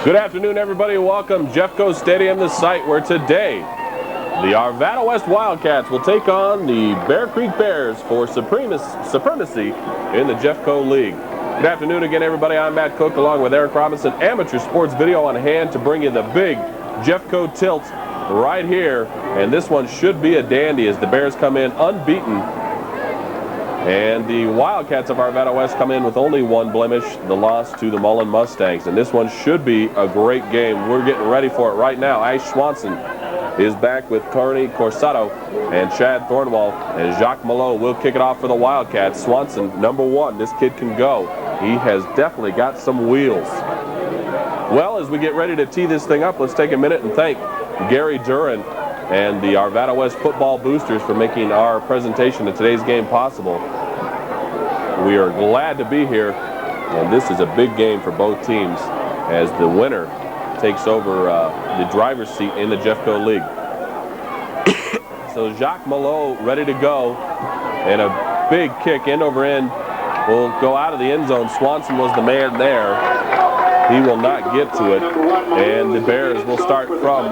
Good afternoon, everybody. Welcome Jeffco Stadium, the site where today the Arvada West Wildcats will take on the Bear Creek Bears for supremacy in the Jeffco League. Good afternoon again, everybody. I'm Matt Cook along with Eric Robinson. Amateur Sports Video on hand to bring you the big Jeffco tilt right here. And this one should be a dandy as the Bears come in unbeaten. And the Wildcats of Arvada West come in with only one blemish, the loss to the Mullen Mustangs. And this one should be a great game. We're getting ready for it right now. Ash Swanson is back with Carney Corsato and Chad Thornwall. And Jacques Malo will kick it off for the Wildcats. Swanson, number one. This kid can go. He has definitely got some wheels. Well, as we get ready to tee this thing up, let's take a minute and thank Gary Duran and the Arvada West football boosters for making our presentation of today's game possible. We are glad to be here, and this is a big game for both teams as the winner takes over the driver's seat in the Jeffco League. So Jacques Malo ready to go, and a big kick end over end will go out of the end zone. Swanson was the man there. He will not get to it, and the Bears will start from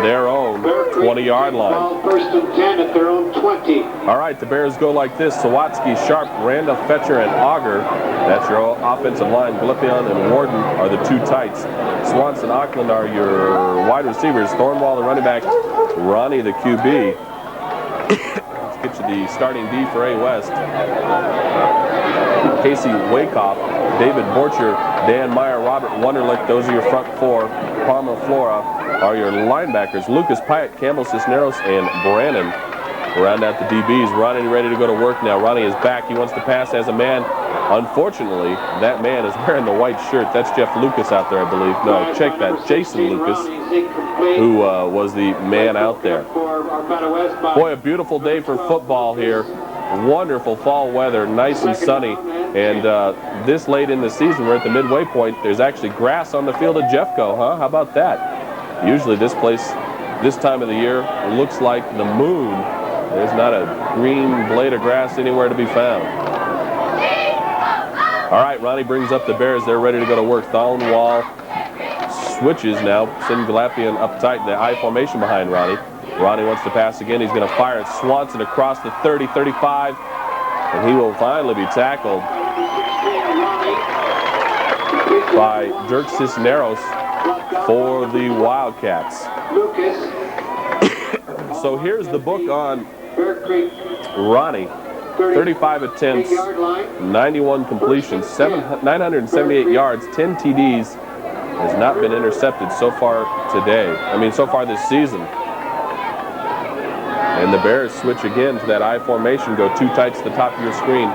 their own 20-yard line. First and 10 at their own 20. All right, the Bears go like this. Sawatsky, Sharp, Randolph, Fetcher, and Auger. That's your offensive line. Galipian and Warden are the two tights. Swanson, Auckland are your wide receivers. Thornwall, the running back. Ronnie, the QB. Let's get you the starting D for A West. Casey Wakeoff, David Borcher, Dan Meyer, Robert Wunderlich, those are your front four. Palmer Flora are your linebackers. Lucas Pyatt, Campbell Cisneros, and Brannon round out the DBs. Ronnie ready to go to work now. Ronnie is back. He wants to pass as a man. Unfortunately, that man is wearing the white shirt. That's Jeff Lucas out there, I believe. No, check that. Jason Lucas, who was the man out there. Boy, a beautiful day for football here. Wonderful fall weather, nice and sunny. And this late in the season, we're at the midway point. There's actually grass on the field at Jeffco, huh? How about that? Usually this place, this time of the year, looks like the moon. There's not a green blade of grass anywhere to be found. All right, Ronnie brings up the Bears. They're ready to go to work. Thornwall switches now. Send Galapian up tight in the I formation behind Ronnie. Ronnie wants to pass again. He's going to fire at Swanson across the 30, 35, and he will finally be tackled by Dirk Cisneros for the Wildcats. So here's the book on Ronnie. 35 attempts, 91 completions, 978 yards, 10 TDs. Has not been intercepted so far so far this season. And the Bears switch again to that I formation, go two tights to the top of your screen.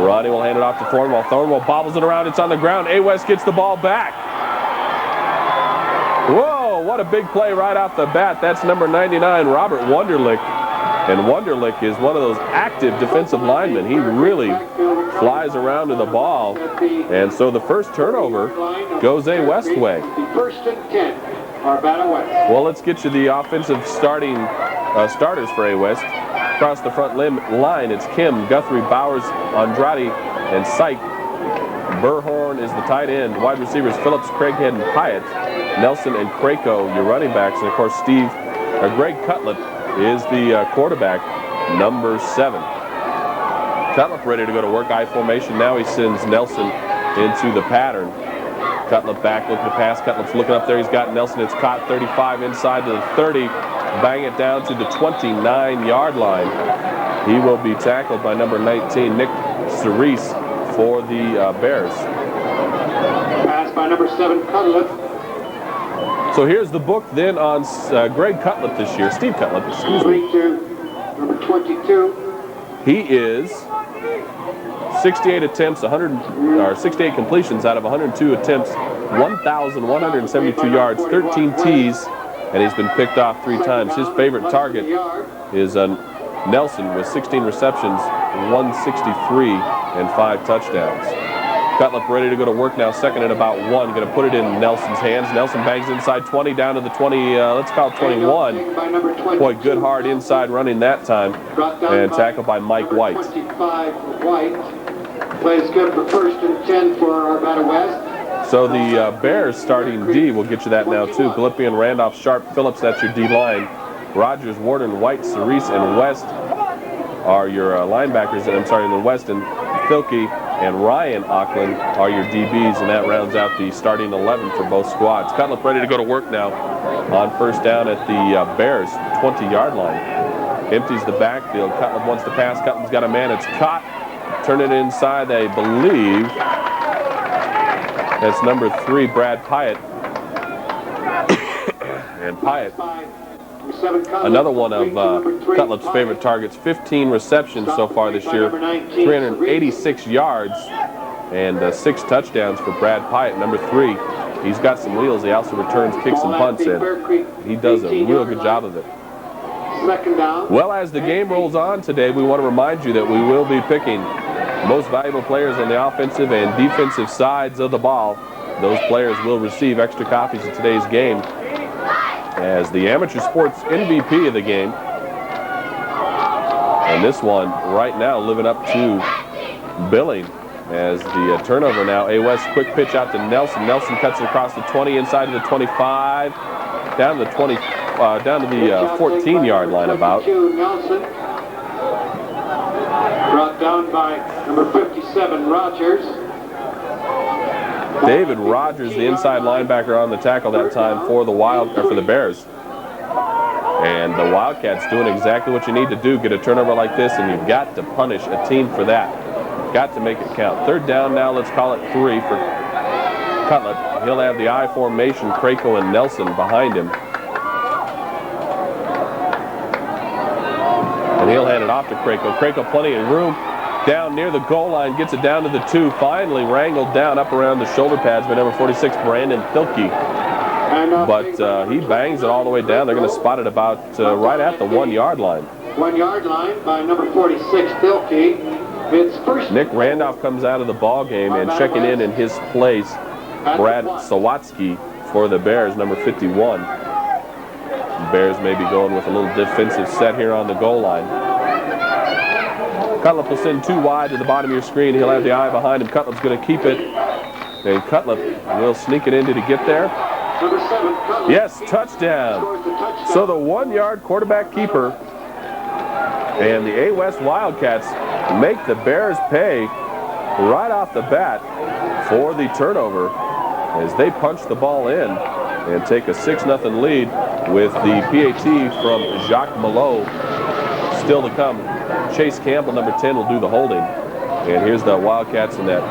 Ronnie will hand it off to Thornwall. Thornwall bobbles it around. It's on the ground. A West gets the ball back. Whoa, what a big play right off the bat. That's number 99, Robert Wunderlich. And Wunderlich is one of those active defensive linemen. He really flies around to the ball. And so the first turnover goes A West way. First and 10, Arvada West. Well, let's get you the offensive starters for A West. Across the front line, it's Kim, Guthrie, Bowers, Andrade, and Syke. Burhorn is the tight end. Wide receivers, Phillips, Craighead, and Pyatt. Nelson and Krako, your running backs. And, of course, Greg Cutlip is the quarterback, number 7. Cutlip ready to go to work. I formation. Now he sends Nelson into the pattern. Cutlip back, looking to pass. Cutlip's looking up there. He's got Nelson. It's caught 35 inside to the 30. Bang it down to the 29-yard line. He will be tackled by number 19, Nick Cerise, for the Bears. Pass by number 7, Cutlip. So here's the book then on Greg Cutlip this year. Steve Cutlip, excuse me. Number 22. He is 68 attempts, 68 completions out of 102 attempts, 1,172 yards, 13 Ts, and he's been picked off 3 times. His favorite target is Nelson with 16 receptions, 163, and 5 touchdowns. Cutlip ready to go to work now, second and about 1. Going to put it in Nelson's hands. Nelson bangs inside 20, down to the 20, let's call it 21. Boy, good hard inside running that time. And tackled by Mike White. 25 White. Plays good for first and 10 for Arvada West. So the Bears starting D, we'll get you that now too. Gallipian, Randolph, Sharp, Phillips, that's your D line. Rogers, Warden, White, Cerise, and West are your linebackers. I'm sorry, in the West, and Filkey and Ryan Auckland are your DBs, and that rounds out the starting 11 for both squads. Cutlip ready to go to work now on first down at the Bears 20-yard line. Empties the backfield. Cutlip wants to pass. Cutlip's got a man. It's caught. Turn it inside, I believe. That's number 3, Brad Pyatt. And Pyatt, another one of Cutlip's favorite targets. 15 receptions so far this year, 386 yards, and 6 touchdowns for Brad Pyatt, number 3. He's got some wheels. He also returns kicks and punts, and he does a real good job of it. Well, as the game rolls on today, we want to remind you that we will be picking most valuable players on the offensive and defensive sides of the ball. Those players will receive extra copies of today's game as the amateur sports MVP of the game. And this one right now living up to billing as the turnover now. A West quick pitch out to Nelson. Nelson cuts it across the 20 inside of the 25, down to the 20, down to the 14-yard line about. Brought down by number 57, Rogers. David Rogers, the inside linebacker, on the tackle that time for the Bears. And the Wildcats doing exactly what you need to do. Get a turnover like this, and you've got to punish a team for that. Got to make it count. Third down now, let's call it 3 for Cutlip. He'll have the I formation, Krakow and Nelson behind him. And he'll hand it off to Krakow. Krakow plenty of room down near the goal line, gets it down to the 2, finally wrangled down up around the shoulder pads by number 46, Brandon Filkey. But he bangs it all the way down. They're going to spot it about right at the 1-yard line. 1-yard line by number 46, Filkey. It's first. Nick Randolph comes out of the ball game, and checking in his place, Brad Sawatsky for the Bears, number 51. The Bears may be going with a little defensive set here on the goal line. Cutlip will send 2 wide to the bottom of your screen. He'll have the eye behind him. Cutlip's going to keep it, and Cutlip will sneak it in. Did he get there? Number 7, Cutlip. Yes, touchdown. So the 1-yard quarterback keeper and the A West Wildcats make the Bears pay right off the bat for the turnover as they punch the ball in and take a 6-0 lead with the PAT from Jacques Malot still to come. Chase Campbell, number 10, will do the holding. And here's the Wildcats in that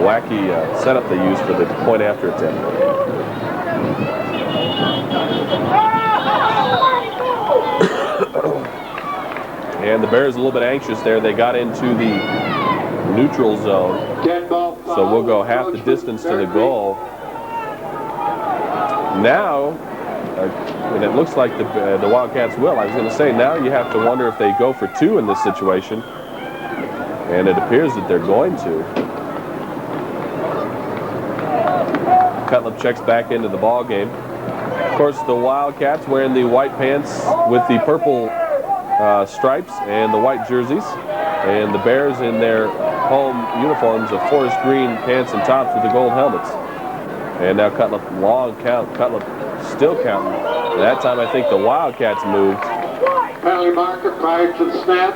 wacky setup they use for the point after attempt. And the Bears a little bit anxious there. They got into the neutral zone. So we'll go half the distance to the goal. Now, and it looks like the Wildcats will. I was going to say, now you have to wonder if they go for 2 in this situation. And it appears that they're going to. Cutlip checks back into the ball game. Of course, the Wildcats wearing the white pants with the purple stripes and the white jerseys, and the Bears in their home uniforms of forest green pants and tops with the gold helmets. And now Cutlip, long count. Cutlip still counting. That time I think the Wildcats moved. Penalty marker prior to the snap.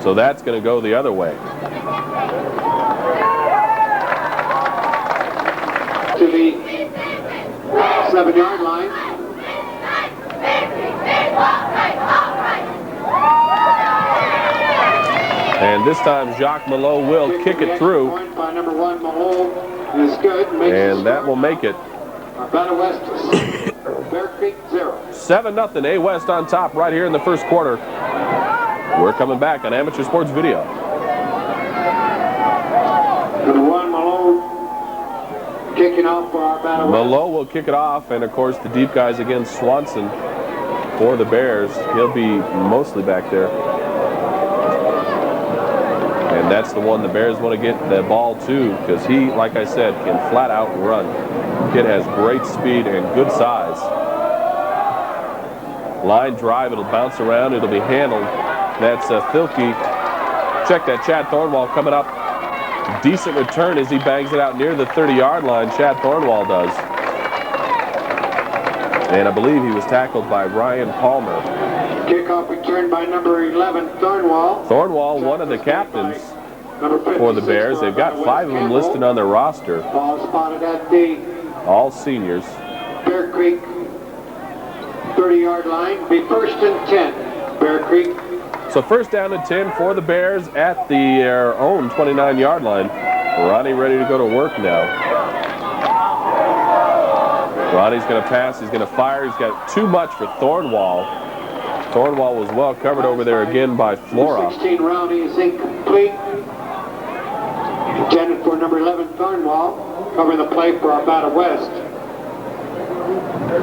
So that's going to go the other way. To the 7-yard line. And this time Jacques Malot will kick it through. Point by number 1, Malot is good. And that will make it Arvada West, Bear Creek 0. 7-0, A West on top right here in the first quarter. We're coming back on Amateur Sports Video. Number 1, Malot kicking off for Arvada West. Malot will kick it off, and of course the deep guys against Swanson for the Bears. He'll be mostly back there. And that's the one the Bears want to get the ball to, because he, like I said, can flat out run. Kid has great speed and good size. Line drive, it'll bounce around, it'll be handled. That's Filkey. Check that, Chad Thornwall coming up Decent return as he bangs it out near the 30-yard line. Chad Thornwall does. And I believe he was tackled by Ryan Palmer. Kickoff return by number 11, Thornwall. Thornwall, one of the captains for the Bears. They've got 5 of them listed on their roster. Ball spotted at the all seniors. Bear Creek 30-yard line. Be first and 10, Bear Creek. So first down and 10 for the Bears at their own 29-yard line. Ronnie ready to go to work now. Ronnie's going to pass. He's going to fire. He's got too much for Thornwall. Thornwall was well covered over there again by Flora. 16 round is incomplete. Intended for number 11, Thornwall. Covering the play for Arvada West.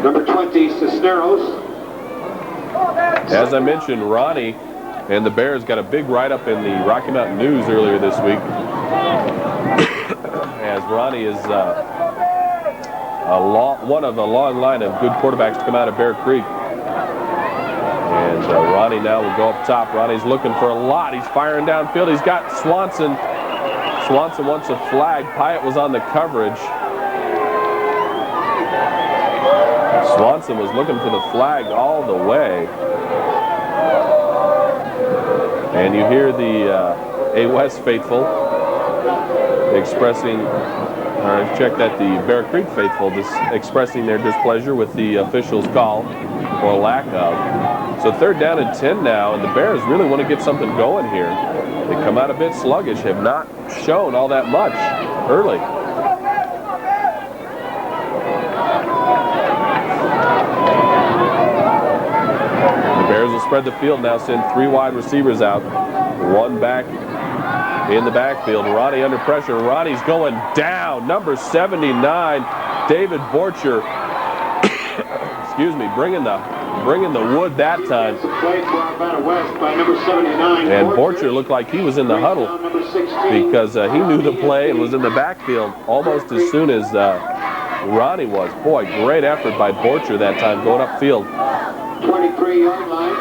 Number 20, Cisneros. As I mentioned, Ronnie and the Bears got a big write-up in the Rocky Mountain News earlier this week. As Ronnie is one of a long line of good quarterbacks to come out of Bear Creek. And Ronnie now will go up top. Ronnie's looking for a lot. He's firing downfield. He's got Swanson. Swanson wants a flag. Pyatt was on the coverage. Swanson was looking for the flag all the way. And you hear the A. West faithful expressing, check that the Bear Creek faithful just expressing their displeasure with the officials' call or lack of. So third down and 10 now, and the Bears really want to get something going here. They come out a bit sluggish, have not shown all that much early. The Bears will spread the field now, send 3 wide receivers out, 1 back in the backfield. Ronnie under pressure. Ronnie's going down. Number 79, David Borcher. Excuse me, bringing the wood that time. And Borcher looked like he was in the huddle because he knew the play and was in the backfield almost as soon as Ronnie was. Boy, great effort by Borcher that time going upfield. 23-yard line.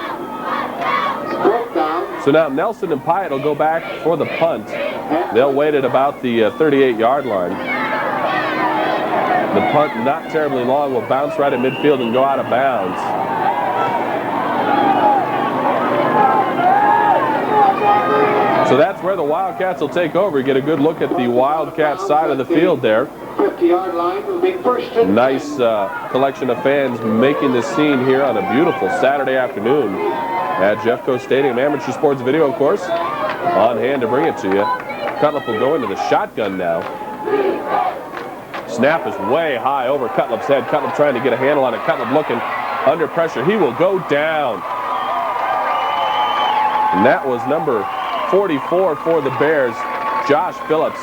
So now Nelson and Pyatt will go back for the punt. They'll wait at about the 38-yard line. The punt, not terribly long, will bounce right at midfield and go out of bounds. So that's where the Wildcats will take over. Get a good look at the Wildcat side of the field there. 50-yard line will be first and nice collection of fans making this scene here on a beautiful Saturday afternoon at Jeffco Stadium. Amateur Sports Video, of course, on hand to bring it to you. Cutlip will go into the shotgun now. Snap is way high over Cutlip's head. Cutlip trying to get a handle on it. Cutlip looking under pressure. He will go down. And that was number 44 for the Bears, Josh Phillips.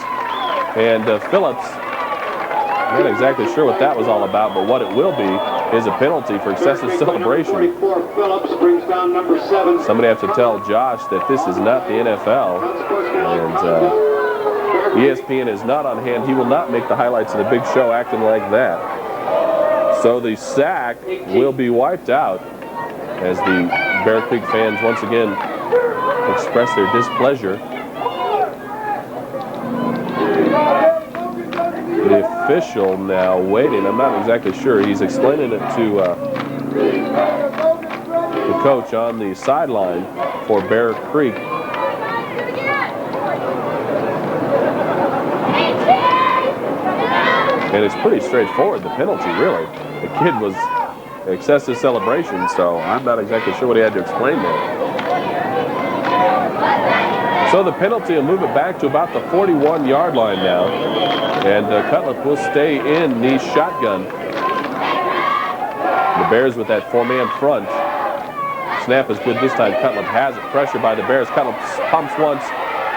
And Phillips, I'm not exactly sure what that was all about, but what it will be is a penalty for excessive celebration. 44 Phillips brings down number 7. Somebody has to tell Josh that this is not the NFL. And ESPN is not on hand. He will not make the highlights of the big show acting like that. So the sack will be wiped out as the Bear Creek fans once again express their displeasure. The official now waiting. I'm not exactly sure. He's explaining it to the coach on the sideline for Bear Creek. And it's pretty straightforward, the penalty, really. The kid was excessive celebration, so I'm not exactly sure what he had to explain there. So the penalty will move it back to about the 41-yard line now. And Cutlip will stay in the shotgun. The Bears with that 4-man front. Snap is good this time. Cutlip has it. Pressure by the Bears. Cutlip pumps once.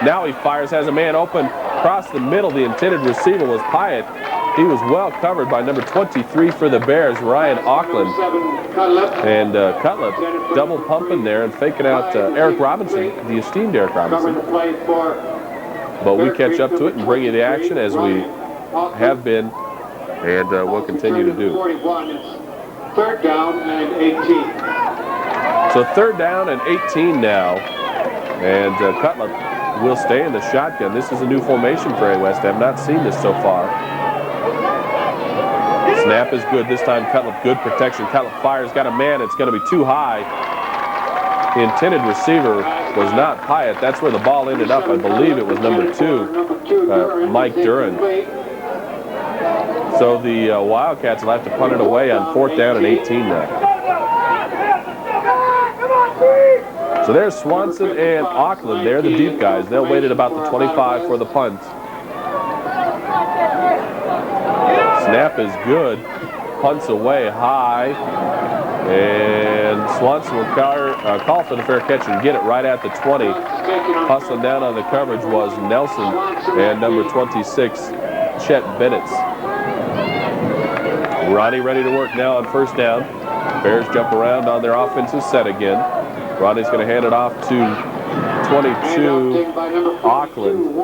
Now he fires. Has a man open. Across the middle. The intended receiver was Pyatt. He was well covered by number 23 for the Bears, Ryan Auckland. And Cutlip double pumping there and faking out Eric Robinson, the esteemed Eric Robinson. But we catch up to it and bring you the action as we have been and will continue to do. 3rd down and 18. So 3rd down and 18 now. And Cutlip will stay in the shotgun. This is a new formation for A West. I have not seen this so far. Snap is good this time. Cutlip, good protection. Cutlip fires, got a man. It's going to be too high. The intended receiver was not Pyatt. That's where the ball ended up. I believe it was number 2, Mike Duran. So the Wildcats will have to punt it away on 4th down and 18 now. So there's Swanson and Auckland. They're the deep guys. They'll wait at about the 25 for the punt. Snap is good. Punts away high. And Swanson will call for the fair catch and get it right at the 20. Hustling down on the coverage was Nelson and number 26, Chet Bennett. Ronnie ready to work now on 1st down. Bears jump around on their offensive set again. Ronnie's going to hand it off to 22, Auckland.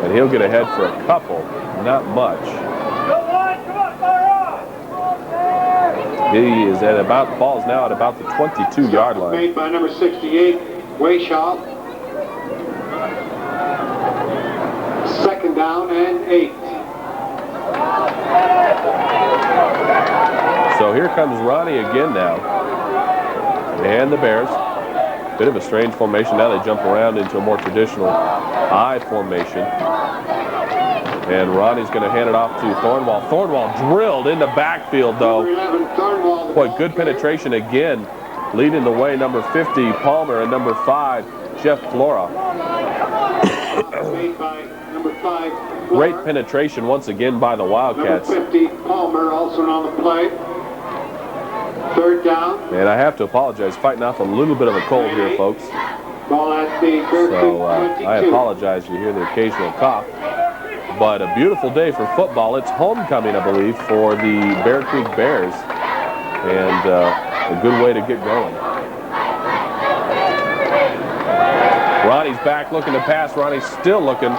And he'll get ahead for a couple, not much. He is at about, the ball's now at about the 22-yard line. Made by number 68, Wayshaw. 2nd down and 8. So here comes Ronnie again now. And the Bears. Bit of a strange formation. Now they jump around into a more traditional I formation. And Ronnie's going to hand it off to Thornwall. Thornwall drilled in the backfield, though. Boy, good penetration again. Leading the way, number 50, Palmer, and number 5, Jeff Flora. Great penetration once again by the Wildcats. Number 50, Palmer, also on the play. 3rd down. And I have to apologize, fighting off a little bit of a cold here, folks. Ball at the So I apologize if you hear the occasional cough. But a beautiful day for football. It's homecoming, I believe, for the Bear Creek Bears. And a good way to get going. Ronnie's back looking to pass. Ronnie's still looking.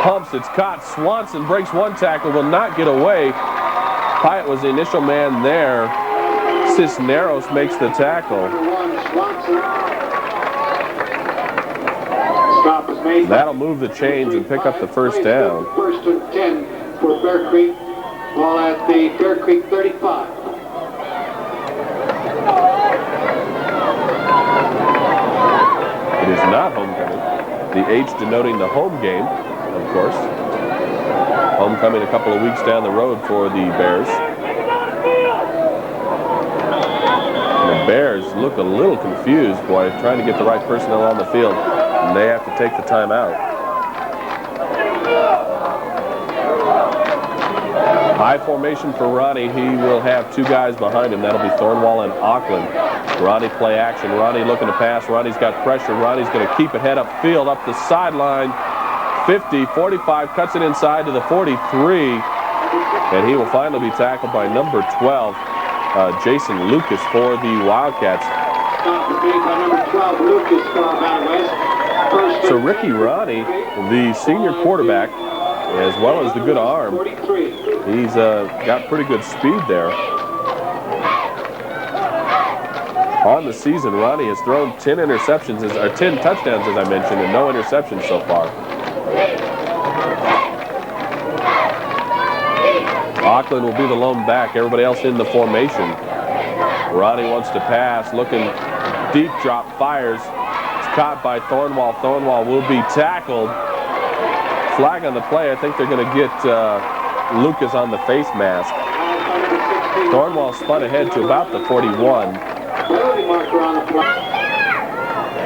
Pumps, it's caught. Swanson breaks one tackle, will not get away. Pyatt was the initial man there. Cisneros makes the tackle. That'll move the chains and pick up the 1st down. 1st and 10 for Bear Creek. Ball at the Bear Creek 35. It is not homecoming. The H denoting the home game, of course. Homecoming a couple of weeks down the road for the Bears. And the Bears look a little confused, boy, trying to get the right personnel on the field. And they have to take the timeout. High formation for Ronnie. He will have 2 guys behind him. That'll be Thornwall and Auckland. Ronnie play action. Ronnie looking to pass. Ronnie's got pressure. Ronnie's going to keep it head upfield, up the sideline. 50, 45, cuts it inside to the 43. And he will finally be tackled by number 12, Jason Lucas for the Wildcats. So Ricky Ronnie, the senior quarterback, as well as the good arm, he's got pretty good speed there. On the season, Ronnie has thrown 10 interceptions, or 10 touchdowns, as I mentioned, and no interceptions so far. Auckland will be the lone back. Everybody else in the formation. Ronnie wants to pass, looking deep, drop, fires. It's caught by Thornwall. Thornwall will be tackled. Flag on the play. I think they're going to get Lucas on the face mask. Thornwall spun ahead to about the 41.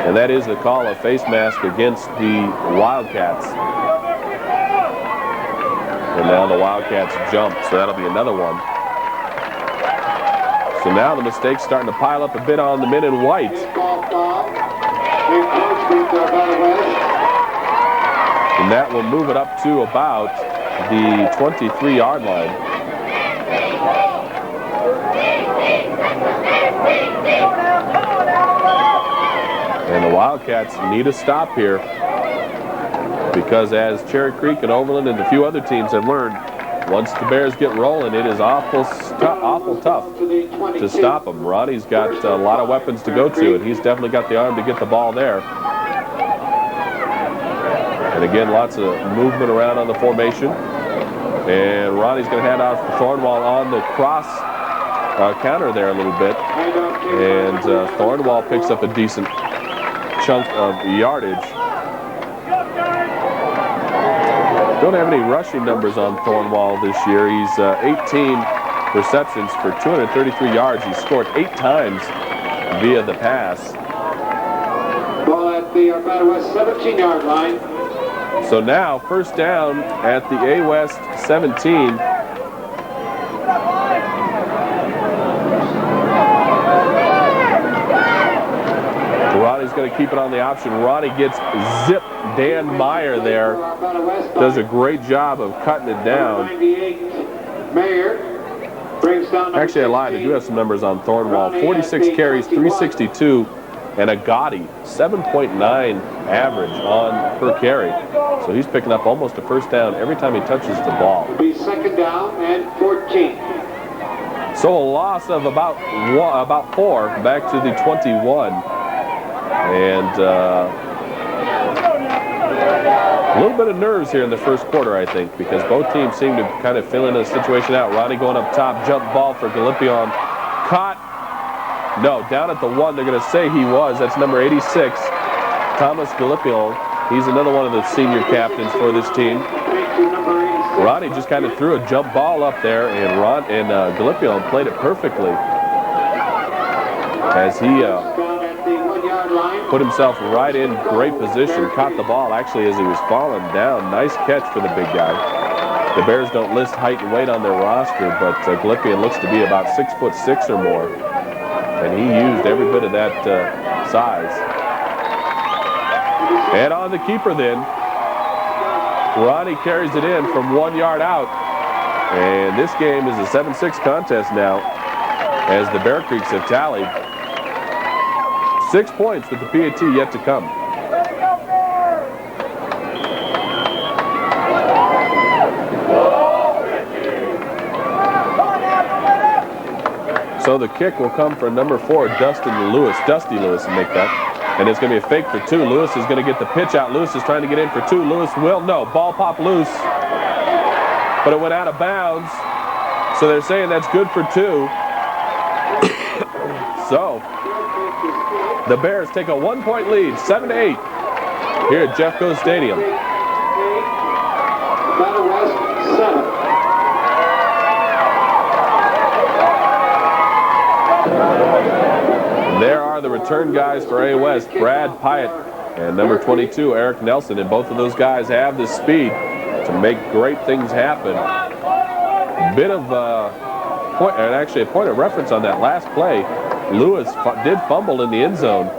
And that is the call of face mask against the Wildcats. And now the Wildcats jump, so that'll be another one. So now the mistakes starting to pile up a bit on the men in white. And that will move it up to about the 23-yard line. And the Wildcats need a stop here, because as Cherry Creek and Overland and a few other teams have learned, once the Bears get rolling, it is awful tough to stop them. Ronnie's got a lot of weapons to go to, and he's definitely got the arm to get the ball there. And again, lots of movement around on the formation. And Ronnie's going to hand out for Thornwall on the cross counter there a little bit. And Thornwall picks up a decent chunk of yardage. Don't have any rushing numbers on Thornwall this year. He's 18 receptions for 233 yards. He scored 8 times via the pass. Ball at the Arvada West 17-yard line. So now, first down at the A West 17. Ronnie's going to keep it on the option. Ronnie gets zip. Dan Meyer there does a great job of cutting it down. Actually, I lied. I do have some numbers on Thornwall. 46 carries, 362, and a gaudy 7.9 average on per carry. So he's picking up almost a first down every time he touches the ball. It'll be second down and 14. So a loss of about 4 back to the 21. And a little bit of nerves here in the first quarter, I think, because both teams seem to kind of fill in the situation out. Ronnie going up top, jump ball for Gallipion. Caught. No, down at the 1, they're going to say he was. That's number 86, Thomas Gallipion. He's another one of the senior captains for this team. Ronnie just kind of threw a jump ball up there, and Gallipion played it perfectly as he put himself right in great position, caught the ball actually as he was falling down. Nice catch for the big guy. The Bears don't list height and weight on their roster, but Gallipion looks to be about 6'6" or more, and he used every bit of that size. And on the keeper then, Ronnie carries it in from 1 yard out, and this game is a 7-6 contest now as the Bear Creeks have tallied 6 points with the PAT yet to come. So the kick will come for number 4, Dusty Lewis will make that. And it's going to be a fake for 2. Lewis is going to get the pitch out. Lewis is trying to get in for 2. Lewis will. No, ball popped loose. But it went out of bounds. So they're saying that's good for 2. So the Bears take a 1-point lead, 7-8, here at Jeffco Stadium. Arvada West 7. There are the return guys for A West, Brad Pyatt and number 22, Eric Nelson. And both of those guys have the speed to make great things happen. Bit of a point of reference on that last play. Lewis did fumble in the end zone,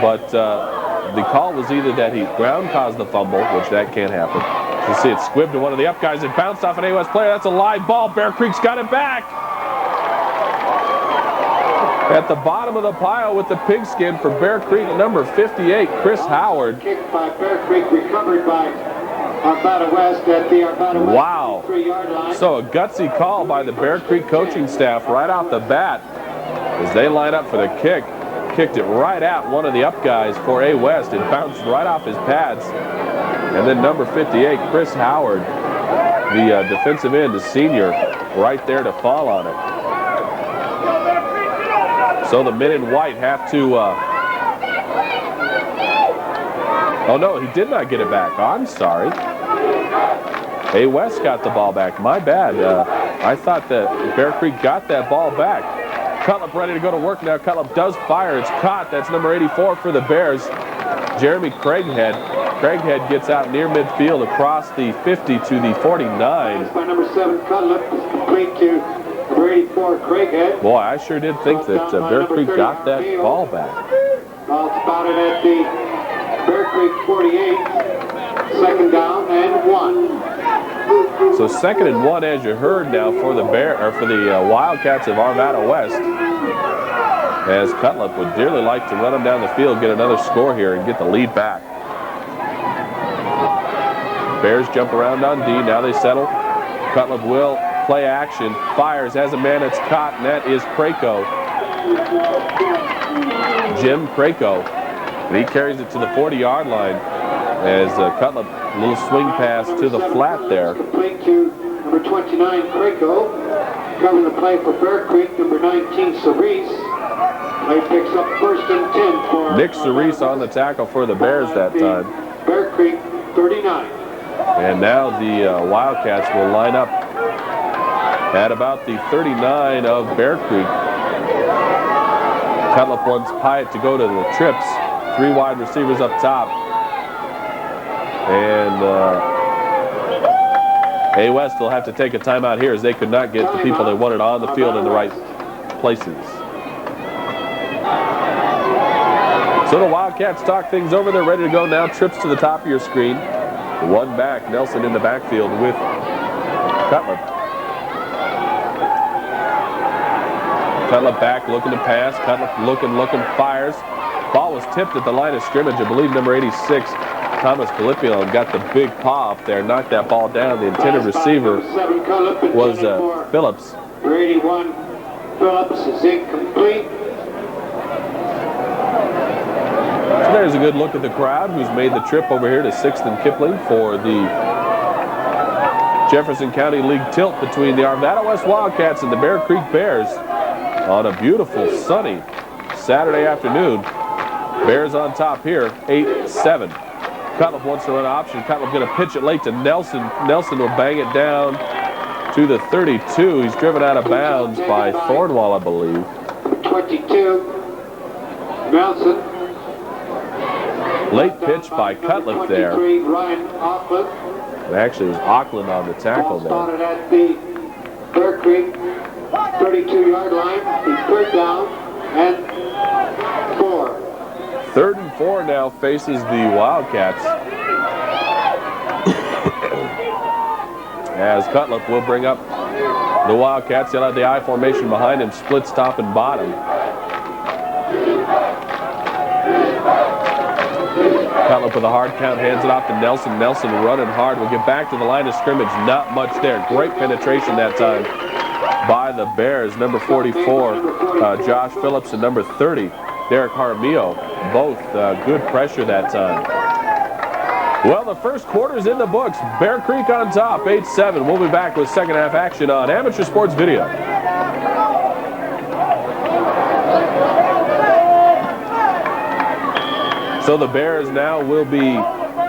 but the call was either that ground caused the fumble, which that can't happen. You see it squibbed to one of the up guys and bounced off an A West player. That's a live ball. Bear Creek's got it back. At the bottom of the pile with the pigskin for Bear Creek, number 58, Chris Howard. Kick by Bear Creek, recovered by Arvada West at the Arvada West wow. 3-yard line. So a gutsy call by the Bear Creek coaching staff right off the bat as they line up for the kick. Kicked it right at one of the up guys for A West. It bounced right off his pads. And then number 58, Chris Howard, the defensive end, the senior, right there to fall on it. So the men in white have to... oh, no, he did not get it back. Oh, I'm sorry. A West got the ball back. My bad. I thought that Bear Creek got that ball back. Cutlip ready to go to work now. Cutlip does fire. It's caught. That's number 84 for the Bears, Jeremy Craighead. Craighead gets out near midfield across the 50 to the 49. By number 7, Cutlip is complete to number 84, Craighead. Boy, I sure did think that Bear Creek got that ball back. Ball spotted at the Bear Creek 48. Second down and 1. So 2nd and 1, as you heard now, for the Wildcats of Arvada West, as Cutlip would dearly like to run them down the field, get another score here, and get the lead back. Bears jump around on D. Now they settle. Cutlip will play action, fires, has a man that's caught, and that is Krako. Jim Krako. And he carries it to the 40-yard line as Cutlip, a little swing pass to the flat there. Complete to number 29, Krako. Covering the play for Bear Creek, number 19, Cerise. Play picks up 1st and 10 for Nick Cerise on the tackle for the Bears that time. Bear Creek, 39. And now the Wildcats will line up at about the 39 of Bear Creek. Cutlip wants Pyatt to go to the trips. 3 wide receivers up top. And A-West will have to take a timeout here as they could not get the people they wanted on the field in the right places. So the Wildcats talk things over. They're ready to go now. Trips to the top of your screen. One back, Nelson in the backfield with Cutlip. Cutlip back, looking to pass. Cutlip looking, fires. Ball was tipped at the line of scrimmage. I believe number 86, Thomas Calipion, got the big paw up there, knocked that ball down. The intended receiver was Phillips. For 81, Phillips is incomplete. So there's a good look at the crowd who's made the trip over here to 6th and Kipling for the Jefferson County League tilt between the Arvada West Wildcats and the Bear Creek Bears on a beautiful sunny Saturday afternoon. Bears on top here, 8-7. Cutlip wants to run an option. Cutlip going to pitch it late to Nelson. Nelson will bang it down to the 32. He's driven out of bounds by Thornwall, I believe. 22, Nelson. Late pitch by Cutlip there. Ryan Auckland. Actually, it was Auckland on the tackle there. Spotted at the Bear Creek 32-yard line. The 3rd down and 4. 3rd and 4 now faces the Wildcats. As Cutlip will bring up the Wildcats. He'll have the I formation behind him, splits top and bottom. Cutlip with a hard count, hands it off to Nelson. Nelson running hard. We'll get back to the line of scrimmage. Not much there. Great penetration that time by the Bears. Number 44, Josh Phillips, and number 30, Derek Jaramillo. Both good pressure that time. Well, the first quarter's in the books. Bear Creek on top, 8-7. We'll be back with second half action on Amateur Sports Video. So the Bears now will be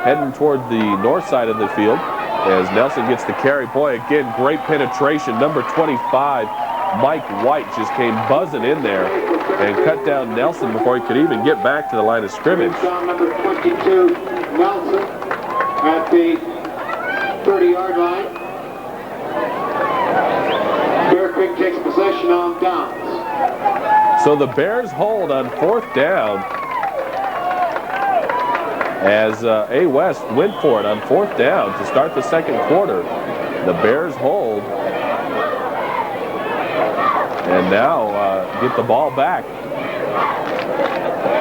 heading toward the north side of the field as Nelson gets the carry. Boy, again, great penetration. Number 25, Mike White, just came buzzing in there and cut down Nelson before he could even get back to the line of scrimmage. Down number 22, Nelson, at the 30-yard line. Bear Creek takes possession on downs. So the Bears hold on 4th down as A-West went for it on 4th down to start the second quarter. The Bears hold and now get the ball back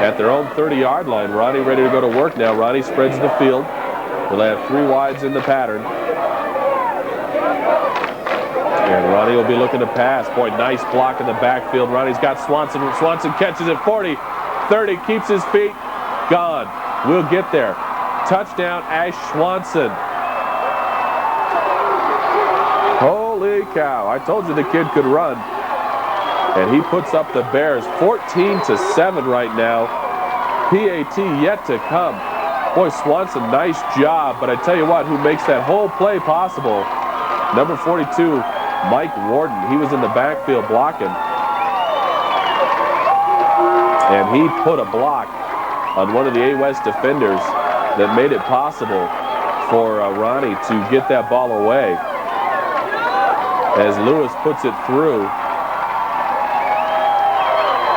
at their own 30-yard line. Ronnie ready to go to work now. Ronnie spreads the field. They'll have 3 wides in the pattern. And Ronnie will be looking to pass. Boy, nice block in the backfield. Ronnie's got Swanson. Swanson catches it 40, 30, keeps his feet. Gone. We'll get there. Touchdown, Ash Swanson. Holy cow. I told you the kid could run. And he puts up the Bears 14-7 right now. PAT yet to come. Boy, Swanson, nice job. But I tell you what, who makes that whole play possible? Number 42, Mike Warden. He was in the backfield blocking. And he put a block on one of the A-West defenders that made it possible for Ronnie to get that ball away. As Lewis puts it through.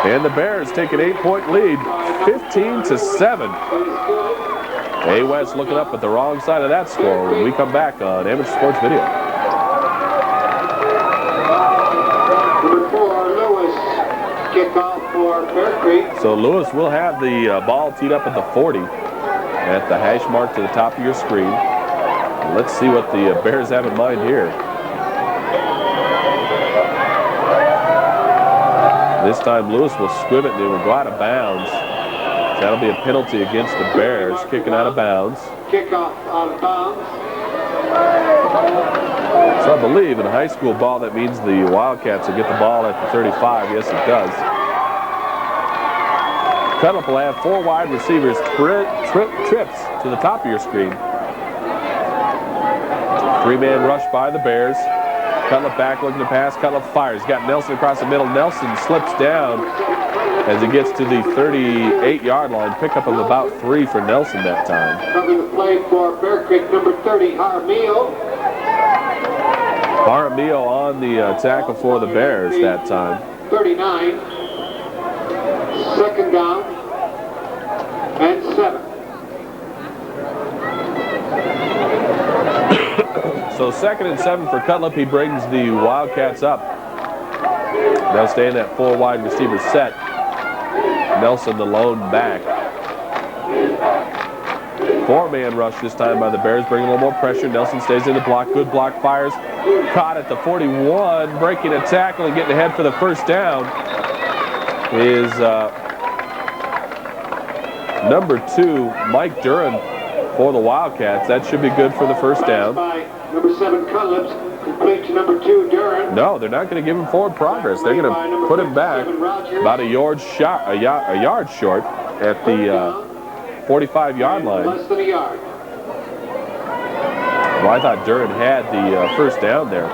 And the Bears take an 8-point lead, 15-7. A-West looking up at the wrong side of that score when we come back on Amateur Sports Video. Number 4, Lewis, kickoff for Bear Creek. So Lewis will have the ball teed up at the 40 at the hash mark to the top of your screen. Let's see what the Bears have in mind here. This time Lewis will squib it and it will go out of bounds. That'll be a penalty against the Bears, kicking out of bounds. Kickoff out of bounds. So I believe in a high school ball that means the Wildcats will get the ball at the 35. Yes, it does. Cutlip will have 4 wide receivers, trips to the top of your screen. 3-man rush by the Bears. Cutlip back looking to pass. Cutlip fires. Got Nelson across the middle. Nelson slips down as he gets to the 38-yard line. Pickup of about 3 for Nelson that time. Covering the play for Bear Creek, number 30, Jaramillo. Jaramillo on the tackle for the Bears that time. 39. Second down and 7. So 2nd and 7 for Cutlip. He brings the Wildcats up. They'll stay in that 4 wide receiver set. Nelson the lone back. 4-man rush this time by the Bears, bringing a little more pressure. Nelson stays in the block. Good block, fires. Caught at the 41, breaking a tackle and getting ahead for the first down is number 2, Mike Duran for the Wildcats. That should be good for the first down. Number 7, Cutlip, complete to number 2, Duran. No, they're not going to give him forward progress. They're going to put him back about a yard short at the 45-yard line. Less than a yard. Well, I thought Duran had the first down there.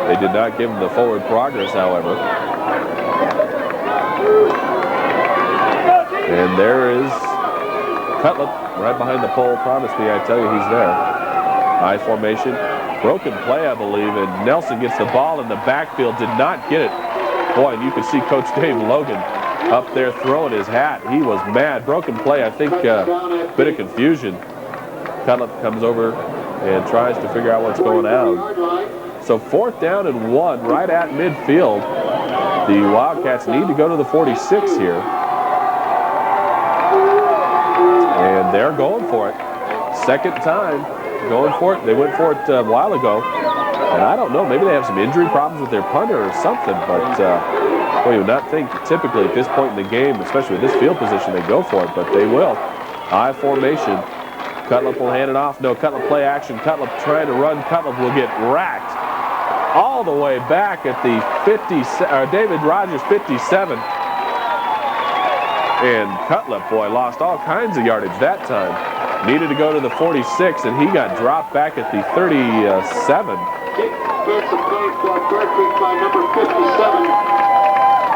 They did not give him the forward progress, however. And there is Cutlip right behind the pole. Promise me, I tell you, he's there. High formation. Broken play, I believe, and Nelson gets the ball in the backfield. Did not get it. Boy, and you can see Coach Dave Logan up there throwing his hat. He was mad. Broken play, I think, bit of confusion. Cutlip comes over and tries to figure out what's going on. So 4th down and 1 right at midfield. The Wildcats need to go to the 46 here. And they're going for it. 2nd time going for it. They went for it a while ago. And I don't know, maybe they have some injury problems with their punter or something, but well, you would not think typically at this point in the game, especially with this field position, they go for it, but they will. High formation. Cutlip will hand it off. No, Cutlip play action. Cutlip trying to run. Cutlip will get racked all the way back at the David Rogers 57. And Cutlip, boy, lost all kinds of yardage that time. Needed to go to the 46, and he got dropped back at the 37. Defensive play for Bear Creek by number 57,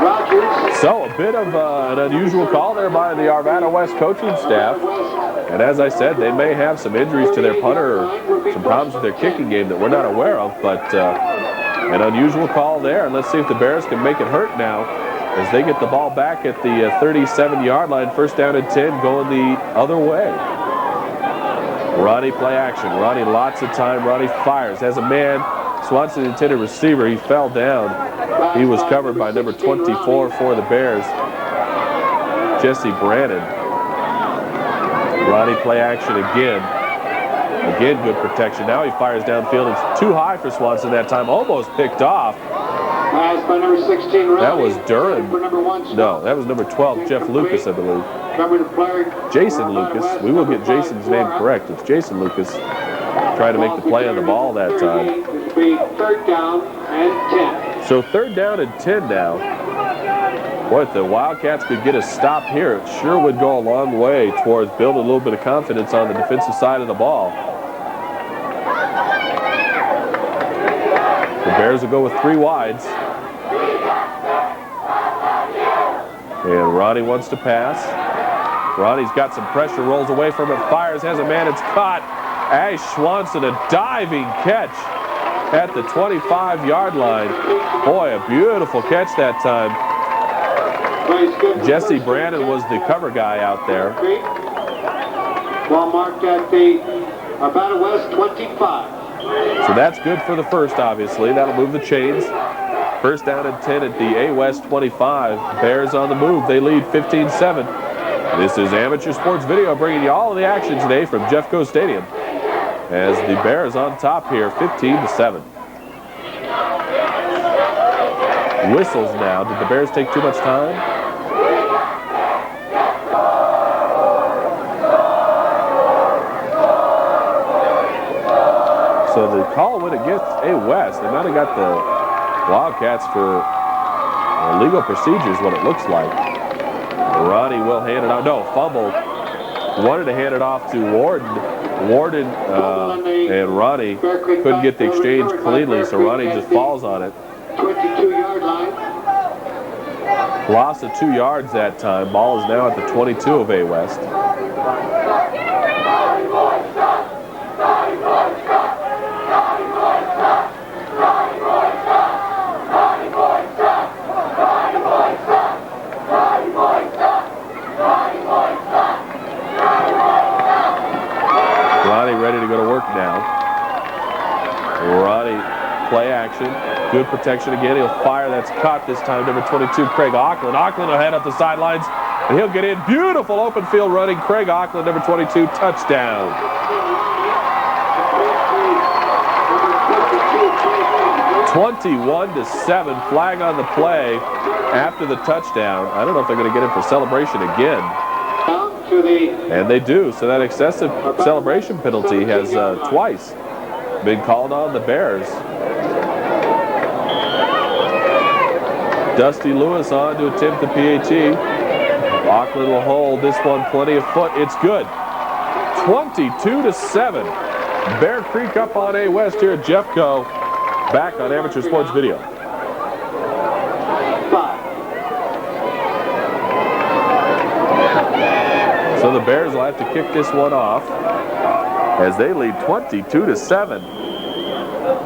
Rogers. So a bit of an unusual call there by the Arvada West coaching staff. And as I said, they may have some injuries to their punter or some problems with their kicking game that we're not aware of, but an unusual call there. And let's see if the Bears can make it hurt now as they get the ball back at the 37-yard line. 1st down and 10 going the other way. Ronnie play action. Ronnie lots of time. Ronnie fires. Has a man. Swanson intended receiver. He fell down. He was covered by number 24 for the Bears, Jesse Brannon. Ronnie play action again. Again, good protection. Now he fires downfield. It's too high for Swanson that time. Almost picked off. Pass by number 16, Ronnie. That was Duran. For number 1, no, that was number 12, Jeff Lucas, I believe. Covering the player. Jason Lucas. We will get Jason's name correct. It's Jason Lucas trying to make the play on the ball that time. It will be 3rd down and 10. So 3rd down and 10 now. Boy, if the Wildcats could get a stop here, it sure would go a long way towards building a little bit of confidence on the defensive side of the ball. The Bears will go with 3 wides. And Ronnie wants to pass. Ronnie's got some pressure, rolls away from it, fires, has a man, it's caught. Ash Swanson, a diving catch at the 25-yard line. Boy, a beautiful catch that time. Jesse Brannon was the cover guy out there. Ball marked at the Arvada West 25. So that's good for the first, obviously. That'll move the chains. 1st down and 10 at the A West 25. Bears on the move. They lead 15-7. This is Amateur Sports Video bringing you all of the action today from Jeffco Stadium as the Bears on top here, 15-7. whistles now. Did the Bears take too much time? So the call went against A. West. They might have got the Wildcats for legal procedures, what it looks like. Ronnie will hand it off. No, fumble. Wanted to hand it off to Warden. Warden and Ronnie couldn't get the exchange cleanly, so Ronnie just falls on it. 22-yard line. Loss of 2 yards that time. Ball is now at the 22 of A. West. Ronnie ready to go to work now. Ronnie, play action. Good protection again. He'll fire. That's caught this time. Number 22, Craig Auckland. Auckland will head up the sidelines, and he'll get in. Beautiful open field running. Craig Auckland, number 22, touchdown. 21-7, flag on the play after the touchdown. I don't know if they're going to get him for celebration again. And they do, so that excessive celebration penalty has twice been called on the Bears. Dusty Lewis on to attempt the PAT. Auckland will hold this one, plenty of foot. It's good. 22-7. Bear Creek up on A. West here at Jeffco. Back on Amateur Sports Video. So the Bears will have to kick this one off as they lead 22-7.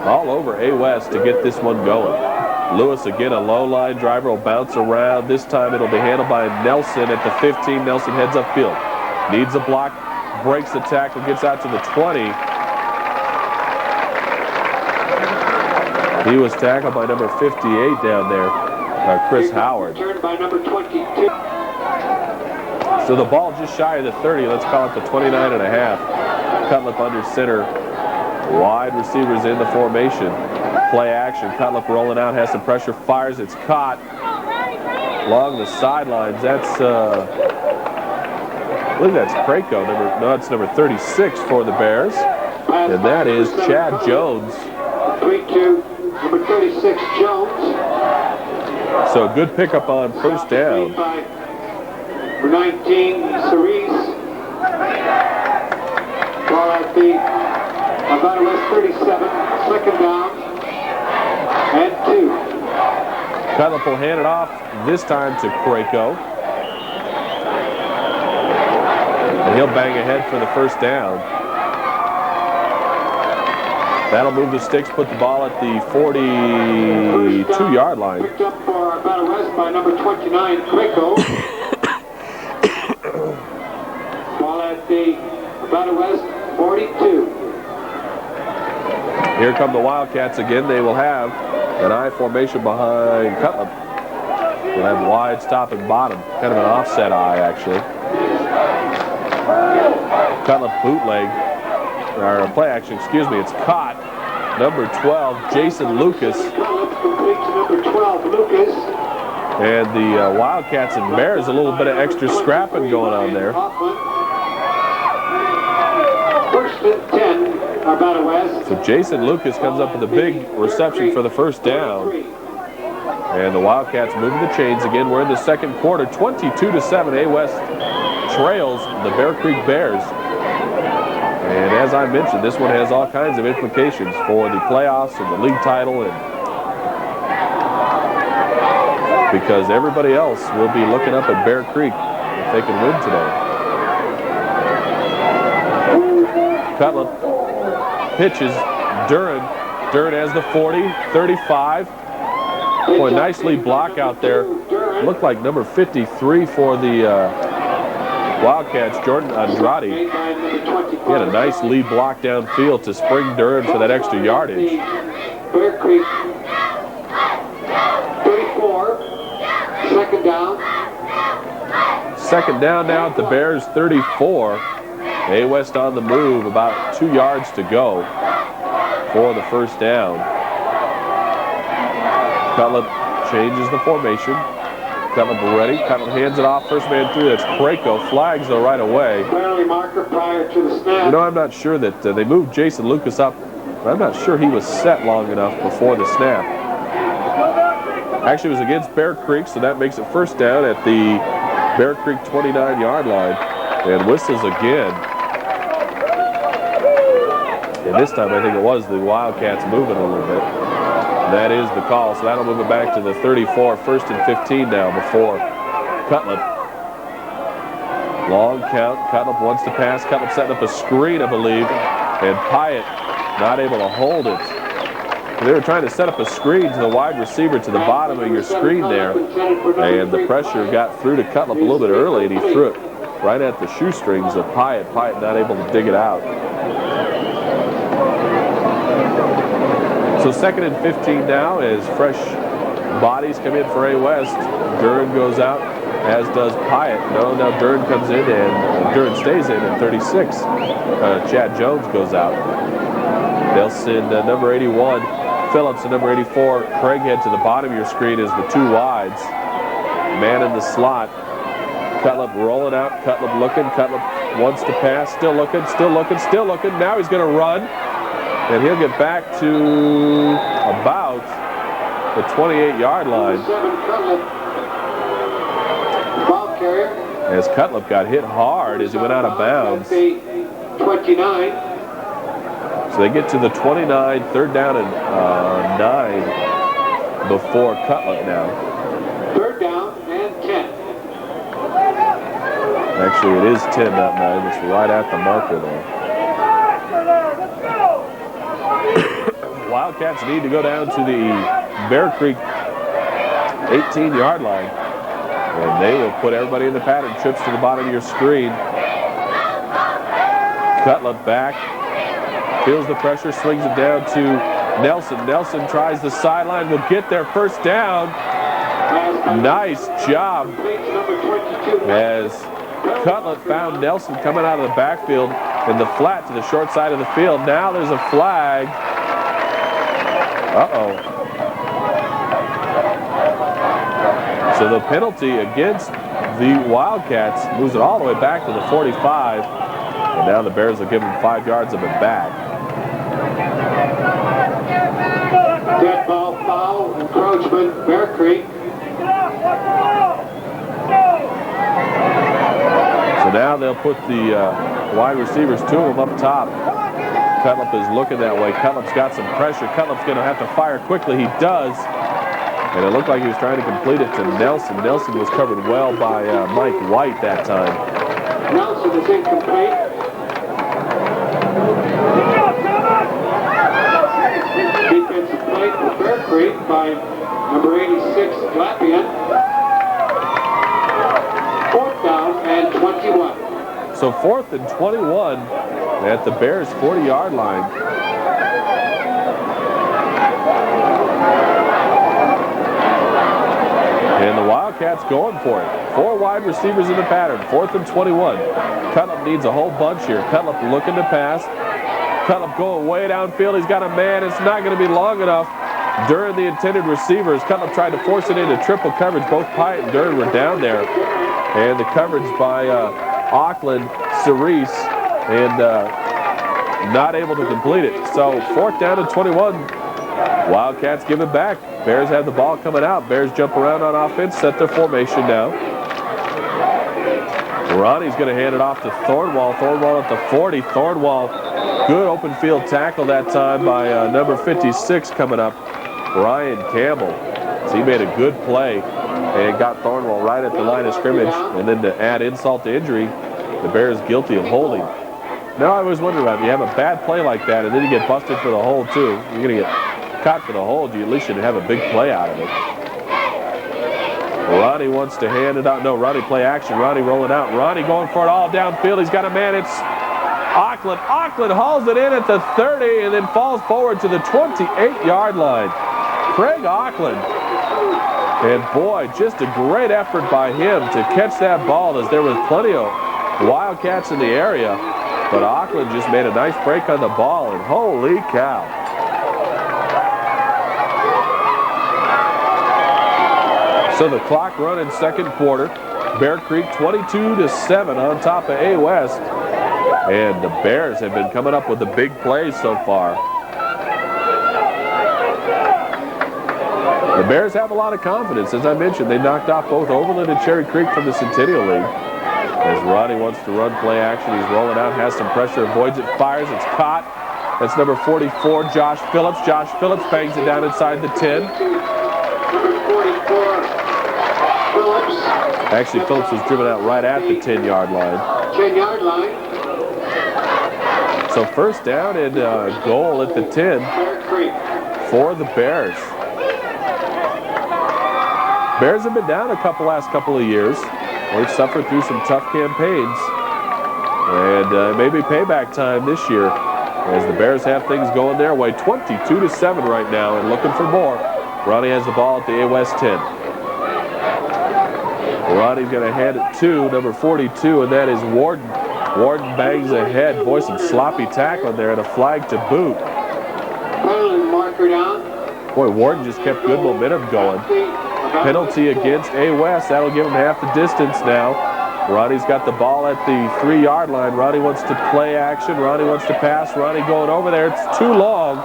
All over A. West to get this one going. Lewis again, a low line driver, will bounce around. This time it'll be handled by Nelson at the 15. Nelson heads upfield. Needs a block, breaks the tackle, gets out to the 20. He was tackled by number 58 down there, Chris Howard. By number 22. So the ball just shy of the 30. Let's call it the 29.5. Cutlip under center. Wide receivers in the formation. Play action. Cutlip rolling out, has some pressure, fires. It's caught along the sidelines. That's, I believe that's Craco. No, it's number 36 for the Bears. And that is Chad Jones. 3-2. Number 36, Jones. So good pickup on first down. Number 19, Cerise. Ball at the Arvada West 37, second down and 2. Cutlip will hand it off this time to Craco. And he'll bang ahead for the first down. That'll move the sticks, put the ball at the 42-yard line. Picked up for Arvada West by number 29, Craco. Ball at the Arvada West 42. Here come the Wildcats again. They will have an I formation behind Cutlip. They'll have wide stop and bottom. Kind of an offset I, actually. Cutlip bootleg. Or play action, excuse me, it's caught. Number 12, Jason Lucas. Number 12, Lucas. And the Wildcats and Bears, a little bit of extra scrapping going on there. First and 10, Arvada West. So Jason Lucas comes up with a big reception for the first down. And the Wildcats moving the chains again. We're in the second quarter, 22-7. A. West trails the Bear Creek Bears. And as I mentioned, this one has all kinds of implications for the playoffs and the league title, and because everybody else will be looking up at Bear Creek if they can win today. Cutlip pitches. Duran. Duran has the 40, 35. Boy, nice lead block out there. Looked like number 53 for the Wildcats, Jordan Andrade. He had a nice lead block downfield to spring Duran for that extra yardage. Bear Creek 34, second down. Second down now at the Bears 34. A. West on the move, about 2 yards to go for the first down. Cutlip changes the formation. Cutlip ready. Cutlip hands it off. First man through. That's Krako. Flags though right away. Penalty marker prior to the snap. You know, I'm not sure that they moved Jason Lucas up. But I'm not sure he was set long enough before the snap. Actually, it was against Bear Creek, so that makes it first down at the Bear Creek 29-yard line. And whistles again. And this time I think it was the Wildcats moving a little bit. And that is the call, so that'll move it back to the 34, first and 15 now before Cutlip. Long count, Cutlip wants to pass. Cutlip setting up a screen, I believe, and Pyatt not able to hold it. They were trying to set up a screen to the wide receiver to the bottom of your screen there, and the pressure got through to Cutlip a little bit early, and he threw it right at the shoestrings of Pyatt. Pyatt not able to dig it out. So second and 15 now as fresh bodies come in for A West. Dern goes out, as does Pyatt. No, now Dern comes in, and Dern stays in at 36. Chad Jones goes out. They'll send number 81, Phillips, and number 84, Craighead to the bottom of your screen as the two wides. Man in the slot. Cutlip rolling out. Cutlip looking. Cutlip wants to pass. Still looking, still looking, still looking. Now he's going to run. And he'll get back to about the 28-yard line. As Cutlip got hit hard as he went out of bounds. 29. So they get to the 29, third down and 9 before Cutlip now. Third down and 10. Actually, it is 10, not 9. It's right at the marker there. Wildcats need to go down to the Bear Creek 18-yard line. And they will put everybody in the pattern. Trips to the bottom of your screen. Cutlip back. Feels the pressure, swings it down to Nelson. Nelson tries the sideline, will get their first down. Nice job as Cutlip found Nelson coming out of the backfield in the flat to the short side of the field. Now there's a flag. Uh-oh. So the penalty against the Wildcats moves it all the way back to the 45. And now the Bears will give them 5 yards of it back. Dead ball foul, encroachment, Bear Creek. So now they'll put the wide receivers, 2 of them up top. Cutlip is looking that way. Cutlip's got some pressure. Cutlip's going to have to fire quickly. He does. And it looked like he was trying to complete it to Nelson. Nelson was covered well by Mike White that time. Nelson is incomplete. Defensive play for Bear Creek by number 86, Glapian. Fourth down and 21. So 4th and 21 at the Bears' 40-yard line. And the Wildcats going for it. 4 wide receivers in the pattern. 4th and 21. Cutlip needs a whole bunch here. Cutlip looking to pass. Cutlip going way downfield. He's got a man. It's not going to be long enough. During the intended receivers, Cutlip tried to force it into triple coverage. Both Pyatt and Dern were down there. And the coverage by Auckland, Cerise, and not able to complete it. So 4th down and 21. Wildcats give it back. Bears have the ball coming out. Bears jump around on offense, set their formation now. Ronnie's going to hand it off to Thornwall. Thornwall at the 40. Thornwall, good open field tackle that time by number 56 coming up, Brian Campbell. So he made a good play and got Thornwall right at the line of scrimmage. And then to add insult to injury, the Bears guilty of holding. Now I was wondering about it. You have a bad play like that and then you get busted for the hold too. You're going to get caught for the hold. You at least should have a big play out of it. Ronnie wants to hand it out. No, Ronnie play action. Ronnie rolling out. Ronnie going for it all downfield. He's got a man. It's Auckland. Auckland hauls it in at the 30 and then falls forward to the 28-yard line. Craig Auckland. And boy, just a great effort by him to catch that ball as there was plenty of Wildcats in the area. But Auckland just made a nice break on the ball, and holy cow. So the clock running second quarter. Bear Creek 22-7 on top of A West. And the Bears have been coming up with the big plays so far. The Bears have a lot of confidence. As I mentioned, they knocked off both Overland and Cherry Creek from the Centennial League. As Ronnie wants to run play action, he's rolling out, has some pressure, avoids it, fires, it's caught. That's number 44, Josh Phillips. Josh Phillips bangs it down inside the 10. Actually, Phillips was driven out right at the 10-yard line. 10-yard line. So first down and goal at the 10 for the Bears. Bears have been down last couple of years. They've suffered through some tough campaigns. And maybe payback time this year as the Bears have things going their way. 22-7 right now and looking for more. Ronnie has the ball at the A West 10. Ronnie's going to hand it to number 42, and that is Warden. Warden bangs ahead. Boy, some sloppy tackling there and a flag to boot. Penalty marker down. Boy, Warden just kept good momentum going. Penalty against A West. That'll give him half the distance now. Ronnie's got the ball at the 3-yard line. Ronnie wants to play action. Ronnie wants to pass. Ronnie going over there. It's too long.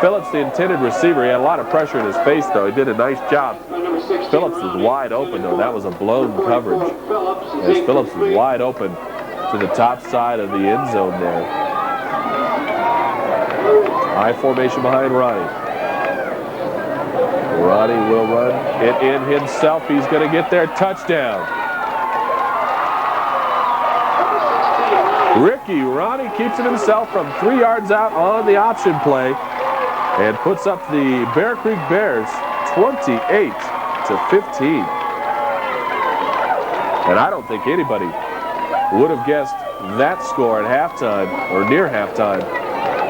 Phillips, the intended receiver, he had a lot of pressure in his face, though. He did a nice job. Phillips was wide open, though. That was a blown coverage. As Phillips was wide open to the top side of the end zone there. High formation behind Ronnie. Ronnie will run it in himself. He's going to get there. Touchdown. Ronnie keeps it himself from 3 yards out on the option play and puts up the Bear Creek Bears 28-15. And I don't think anybody would have guessed that score at halftime or near halftime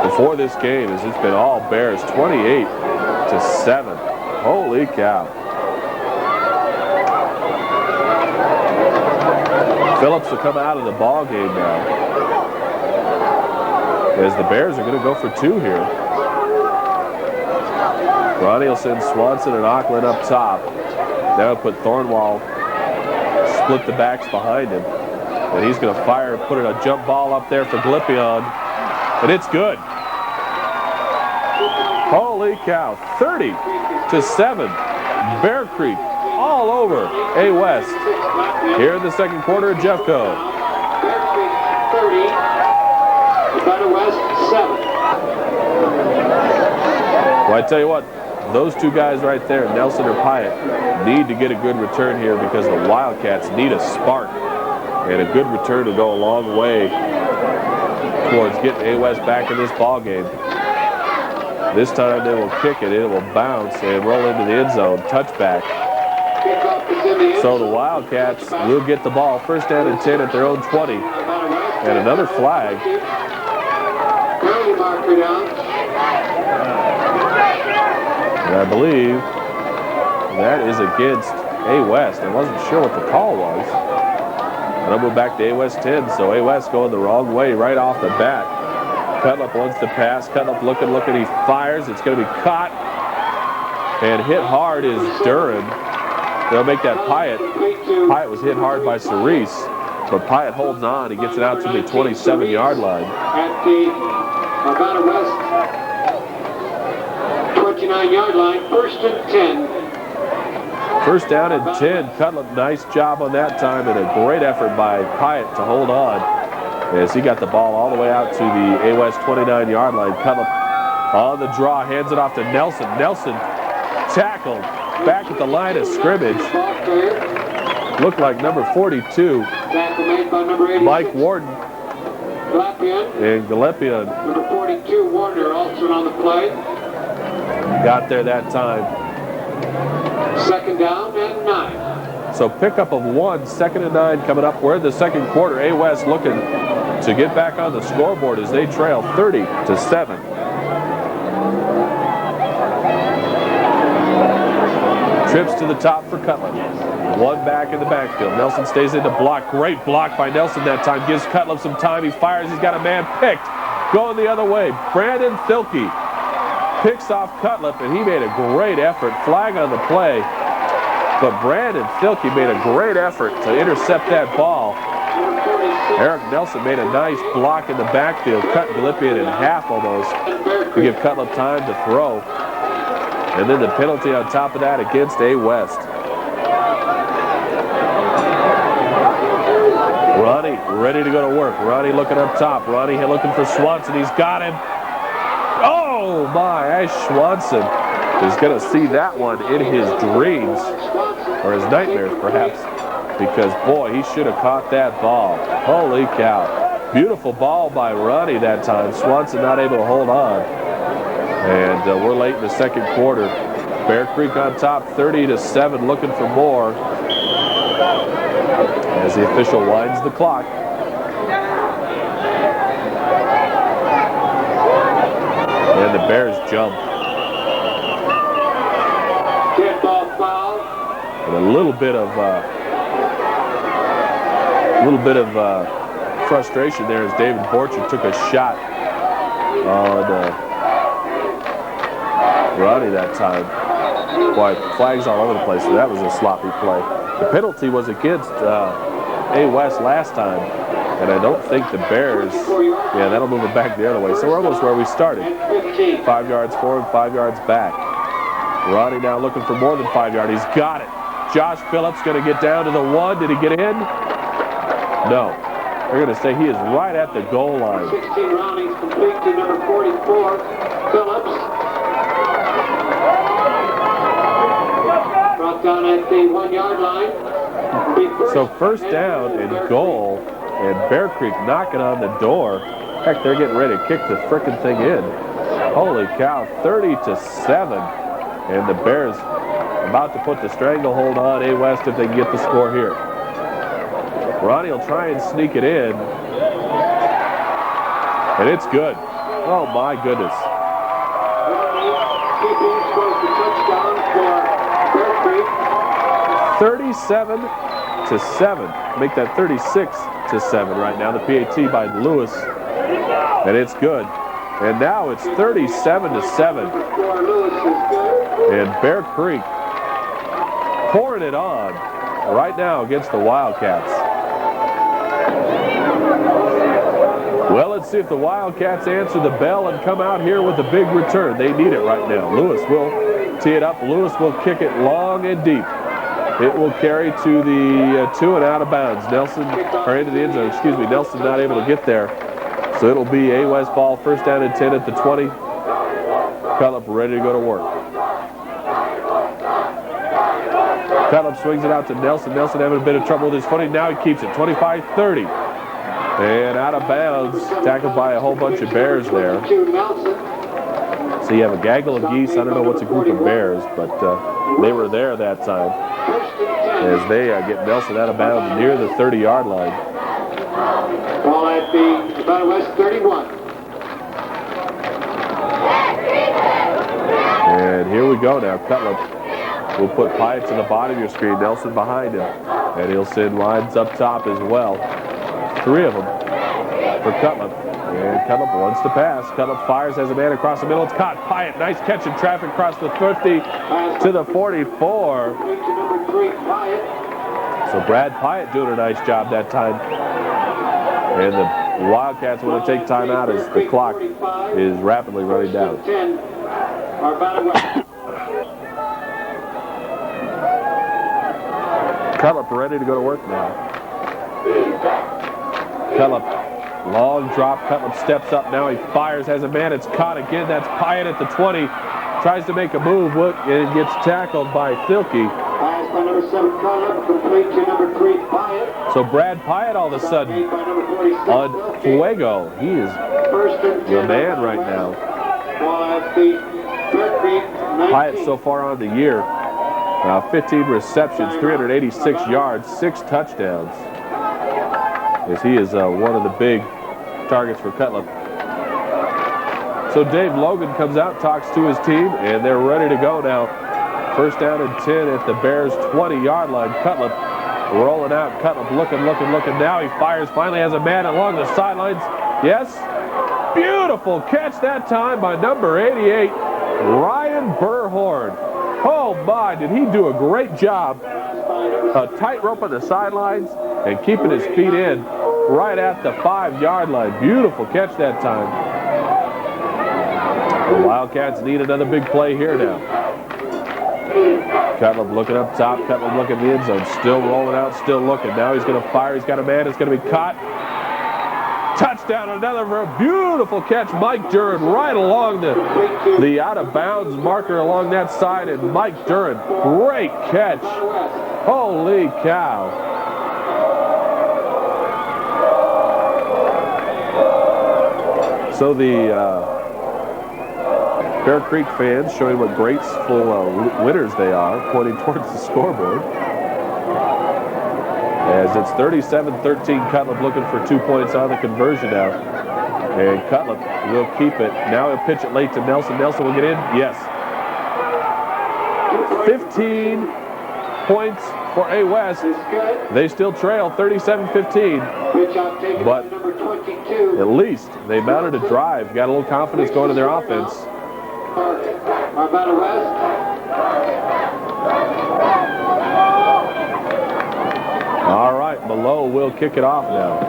before this game, as it's been all Bears 28-7. Holy cow. Phillips will come out of the ball game now, as the Bears are going to go for 2 here. Ronnie will send Swanson and Auckland up top. That'll put Thornwall, split the backs behind him. And he's going to fire and put a jump ball up there for Galipian. And it's good. Holy cow. 30-7. Bear Creek all over A West. Here in the second quarter, Jeffco. Bear Creek 30. Arvada West 7. Well, I tell you what, those two guys right there, Nelson or Pyatt, need to get a good return here because the Wildcats need a spark. And a good return to go a long way towards getting A West back in this ball game. This time they will kick it. It will bounce and roll into the end zone. Touchback. So the Wildcats will get the ball. First down and 10 at their own 20. And another flag. And I believe that is against A West. I wasn't sure what the call was. But I'll move back to A West 10. So A West going the wrong way right off the bat. Cutlup wants to pass. Cutlup looking. He fires. It's going to be caught. And hit hard is Duran. They'll make that Pyatt. Pyatt was hit hard by Cerise. But Pyatt holds on. He gets it out to the 27-yard line. At the Arvada West 29-yard line. First and 10. First down and 10. Cutlup, nice job on that time, and a great effort by Pyatt to hold on as he got the ball all the way out to the A West 29-yard line. Cutlup on the draw, hands it off to Nelson. Nelson tackled back at the line of scrimmage. Looked like number 42, Mike Warden. And Galipian. Number 42, Warner, also on the play. Got there that time. Second down and 9. So pickup of 1, second and 9 coming up. We're in the second quarter. A West looking to get back on the scoreboard as they trail 30-7. Trips to the top for Cutlup. One back in the backfield. Nelson stays in to block. Great block by Nelson that time. Gives Cutlup some time. He fires. He's got a man picked. Going the other way. Brandon Thilke picks off Cutlup, and he made a great effort. Flag on the play. But Brandon Filkey made a great effort to intercept that ball. Eric Nelson made a nice block in the backfield, cut Gallipian in half almost to give Cutlip time to throw. And then the penalty on top of that against A. West. Ronnie ready to go to work. Ronnie looking up top. Ronnie looking for Swanson. He's got him. Oh my, Ash Swanson is going to see that one in his dreams, or his nightmares perhaps, because boy, he should have caught that ball. Holy cow. Beautiful ball by Ronnie that time. Swanson not able to hold on. And we're late in the second quarter. Bear Creek on top 30-7, looking for more as the official winds the clock. And the Bears jump. And a little bit of frustration there as David Borcher took a shot on Ronnie that time. Boy, flags all over the place, so that was a sloppy play. The penalty was against A. West last time, and I don't think the Bears, yeah, that'll move it back the other way. So we're almost where we started. 5 yards forward, 5 yards back. Ronnie now looking for more than 5 yards. He's got it. Josh Phillips going to get down to the 1. Did he get in? No. They're going to say he is right at the goal line. 16 roundings complete to number 44, Phillips. Brought down at the 1 yard line. So first down and goal, and Bear Creek knocking on the door. Heck, they're getting ready to kick the frickin' thing in. Holy cow, 30-7. And the Bears about to put the stranglehold on A. West if they can get the score here. Ronnie will try and sneak it in. And it's good. Oh my goodness. Keeping scores the touchdown for Bear Creek. 37-7. Make that 36-7 right now. The PAT by Lewis. And it's good. And now it's 37-7. And Bear Creek pouring it on right now against the Wildcats. Well, let's see if the Wildcats answer the bell and come out here with a big return. They need it right now. Lewis will tee it up. Lewis will kick it long and deep. It will carry to the 2 and out of bounds. Nelson, or into the end zone, excuse me. Nelson not able to get there. So it'll be A. West ball, first down and 10 at the 20. Cutlip ready to go to work. Cutlip swings it out to Nelson. Nelson having a bit of trouble with his footing. Now he keeps it, 25-30. And out of bounds, tackled by a whole bunch of Bears there. So you have a gaggle of geese. I don't know what's a group of Bears, but they were there that time as they get Nelson out of bounds near the 30-yard line. Ball at the West 31. And here we go now. Cutlip will put Pyatt to the bottom of your screen. Nelson behind him. And he'll send lines up top as well. 3 of them for Cutlip. And Cutlip wants to pass. Cutlip fires, has a man across the middle. It's caught. Pyatt, nice catch in traffic across the 50 to the 44. So Brad Pyatt doing a nice job that time. And the Wildcats want to take time out as the clock is rapidly running down. Cutlip ready to go to work now. Cutlip, long drop. Cutlip steps up now. He fires, has a man. It's caught again. That's Pyatt at the 20. Tries to make a move and gets tackled by Filkey. Pass by number 7, Cutlip, complete to number 3, Pyatt. So Brad Pyatt all of a sudden on fuego. He is the man right now. Pyatt so far on the year, 15 receptions, 386 yards, 6 touchdowns. As he is one of the big targets for Cutlip. So Dave Logan comes out, talks to his team, and they're ready to go now. First down and 10 at the Bears' 20-yard line. Cutlip rolling out. Cutlip looking. Now he fires, finally has a man along the sidelines. Yes, beautiful catch that time by number 88, Ryan Ryan Burhorn. Oh my, did he do a great job. A tightrope on the sidelines and keeping his feet in right at the 5-yard line. Beautiful catch that time. The Wildcats need another big play here now. Cutlip looking up top. Cutlip looking in the end zone. Still rolling out, still looking. Now he's going to fire. He's got a man. It's going to be caught. Touchdown, another beautiful catch. Mike Duran right along the out-of-bounds marker along that side. And Mike Duran, great catch. Holy cow. So the Bear Creek fans showing what graceful winners they are, pointing towards the scoreboard. As it's 37-13, Cutlip looking for 2 points on the conversion now. And Cutlip will keep it. Now he'll pitch it late to Nelson. Nelson will get in. Yes. 15 points for A West. They still trail 37-15. But at least they mounted a drive. Got a little confidence going in their offense. Arvada West. All right, Below will kick it off now.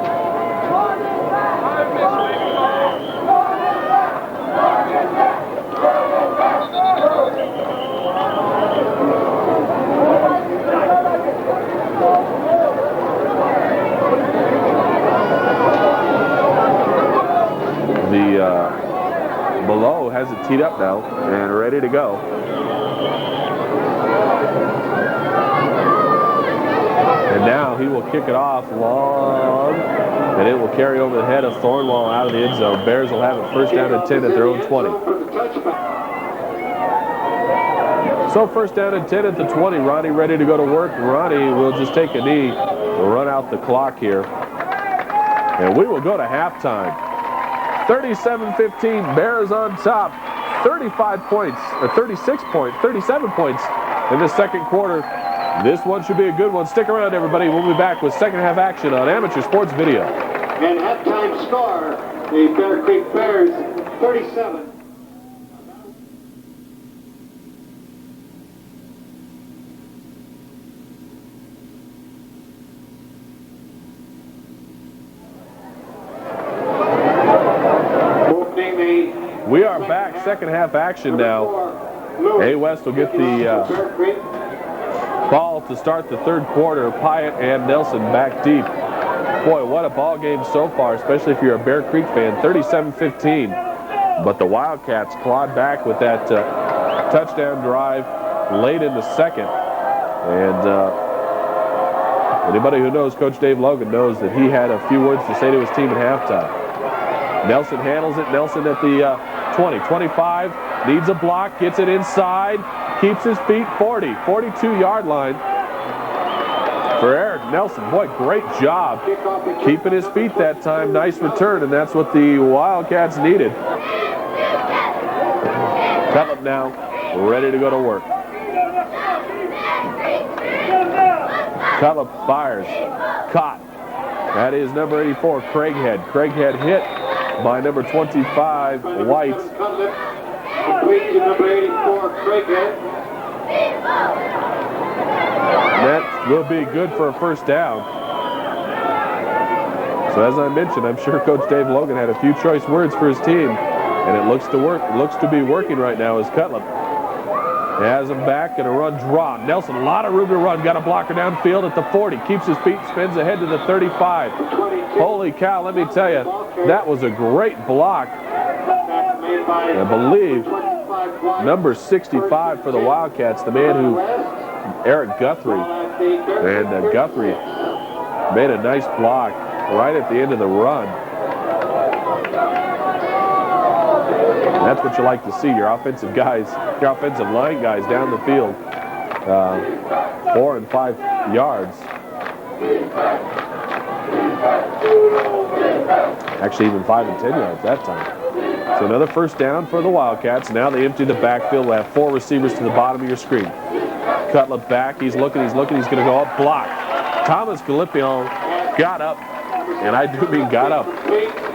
Below has it teed up now and ready to go. And now he will kick it off long, and it will carry over the head of Thornwall out of the end zone. Bears will have it first down and 10 at their own 20. So first down and 10 at the 20. Ronnie ready to go to work. Ronnie will just take a knee, run out the clock here. And we will go to halftime. 37-15, Bears on top. 35 points, or 37 points in the second quarter. This one should be a good one. Stick around, everybody. We'll be back with second half action on Amateur Sports Video. And halftime score, the Bear Creek Bears, 37. We are back, second half action now. A West will get the ball to start the third quarter. Pyatt and Nelson back deep. Boy, what a ball game so far, especially if you're a Bear Creek fan. 37-15. But the Wildcats clawed back with that touchdown drive late in the second. And anybody who knows Coach Dave Logan knows that he had a few words to say to his team at halftime. Nelson handles it. Nelson at the 20, 25, needs a block, gets it inside, keeps his feet 40, 42-yard line for Eric Nelson. Boy, great job keeping his feet that time. Nice return, and that's what the Wildcats needed. Cutlip now ready to go to work. Cutlip fires, caught. That is number 84, Craighead. Craighead hit by number 25, White. Complete to number 84, Craighead. That will be good for a first down. So as I mentioned, I'm sure Coach Dave Logan had a few choice words for his team, and it looks to be working right now as Cutlip has him back and a run draw. Nelson, a lot of room to run. Got a blocker downfield at the 40. Keeps his feet, spins ahead to the 35. Holy cow, let me tell you, that was a great block. I believe number 65 for the Wildcats, the man who, Eric Guthrie. And Guthrie made a nice block right at the end of the run. That's what you like to see, your offensive guys, your offensive line guys down the field, 4 and 5 yards. Actually, even 5 and 10 yards that time. So another first down for the Wildcats. Now they empty the backfield. We'll have 4 receivers to the bottom of your screen. Cutlip back. He's looking. He's going to go up. Block. Thomas Galipion got up, and I do mean got up,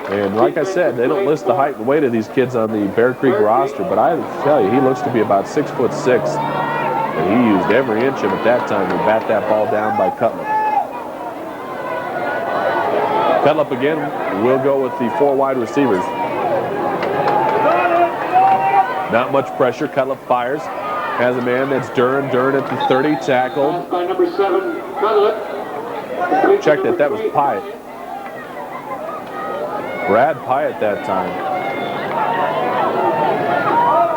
And like I said, they don't list the height and weight of these kids on the Bear Creek roster, but I tell you, he looks to be about 6'6". And he used every inch of it that time to bat that ball down by Cutlip. Cutlip again will go with the 4 wide receivers. Not much pressure. Cutlip fires. Has a man that's Duran. Duran at the 30, tackled. By number 7, Cutlip. Check that was Pyatt. Brad Pyatt that time.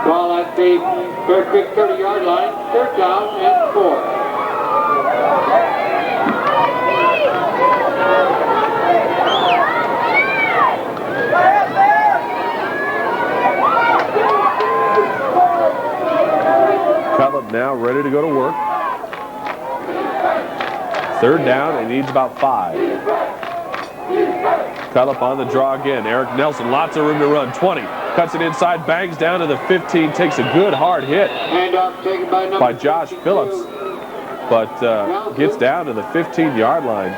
Ball at the Bear Creek 30-yard line. 3rd down and 4. Cutlip now ready to go to work. 3rd down, and he needs about 5. Cutlip on the draw again. Eric Nelson, lots of room to run. 20, cuts it inside, bangs down to the 15, takes a good hard hit Handoff taken by Josh Phillips, but gets down to the 15-yard line.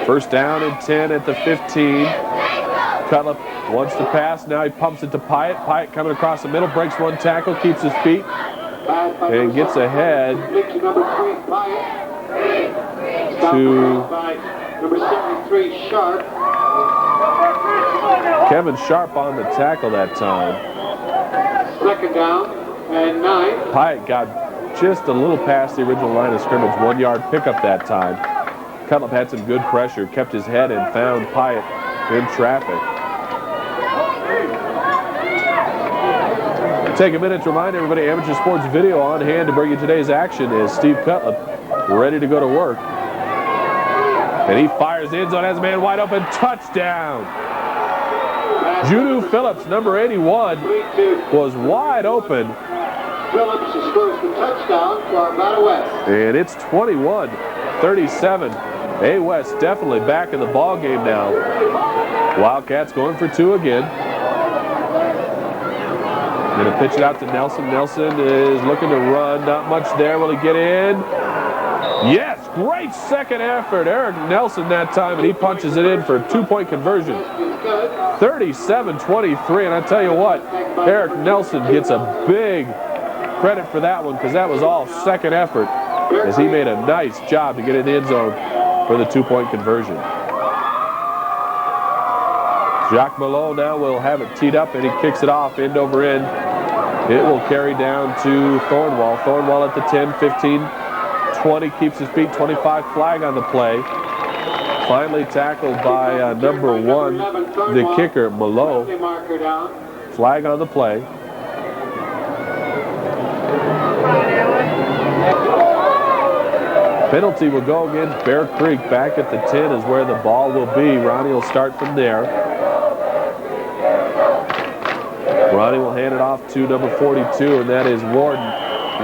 First down and 10 at the 15. Cutlip wants to pass. Now he pumps it to Pyatt. Pyatt coming across the middle, breaks 1 tackle, keeps his feet, and gets ahead to number 73, Sharp. Kevin Sharp on the tackle that time. 2nd down and 9. Pyatt got just a little past the original line of scrimmage. 1-yard pickup that time. Cutlip had some good pressure, kept his head, and found Pyatt in traffic. Take a minute to remind everybody, Amateur Sports Video on hand to bring you today's action is Steve Cutlip ready to go to work. And he fires the end zone, has a man wide open, touchdown. Judu Phillips, number 81, was wide open. Phillips scores the touchdown for Arvada West. And it's 21-37. A-West definitely back in the ball game now. Wildcats going for 2 again. Going to pitch it out to Nelson. Nelson is looking to run. Not much there. Will he get in? Yes, great second effort. Eric Nelson that time, and he punches it in for a 2-point conversion. 37-23, and I tell you what, Eric Nelson gets a big credit for that one because that was all second effort as he made a nice job to get in the end zone for the 2-point conversion. Jacques Malone now will have it teed up, and he kicks it off end over end. It will carry down to Thornwall. Thornwall at the 10, 15, 20, keeps his feet, 25, flag on the play. Finally tackled by number 1, the kicker, Malone. Flag on the play. Penalty will go against Bear Creek. Back at the 10 is where the ball will be. Ronnie will start from there. Ronnie will hand it off to number 42, and that is Warden.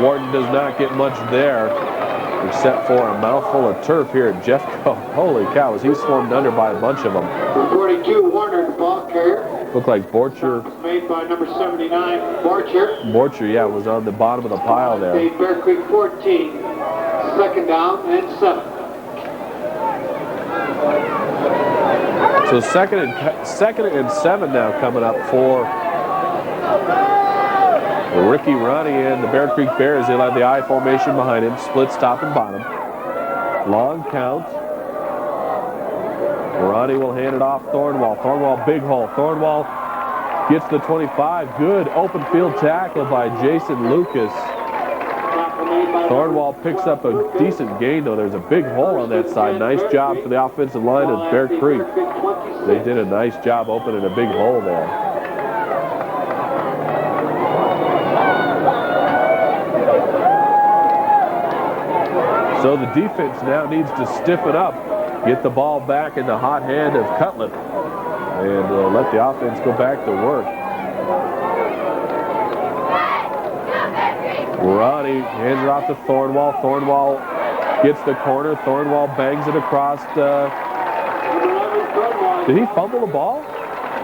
Warden does not get much there, except for a mouthful of turf here at Jeffco. Holy cow, is he swarmed under by a bunch of them. 42, Warner, the ball carrier. Looked like Borcher. Made by number 79, Borcher. Borcher, yeah, was on the bottom of the pile there. Bear Creek 14, 2nd down and 7. So second and 7 now coming up for Ricky Ronnie and the Bear Creek Bears. They'll have the I formation behind him, splits top and bottom. Long count. Ronnie will hand it off Thornwall. Thornwall, big hole. Thornwall gets the 25. Good open field tackle by Jason Lucas. Thornwall picks up a decent gain, though. There's a big hole on that side. Nice job for the offensive line of Bear Creek. They did a nice job opening a big hole there. So the defense now needs to stiffen up, get the ball back in the hot hand of Cutlip, and let the offense go back to work. Ronnie hands it off to Thornwall. Thornwall gets the corner. Thornwall bangs it across. Did he fumble the ball?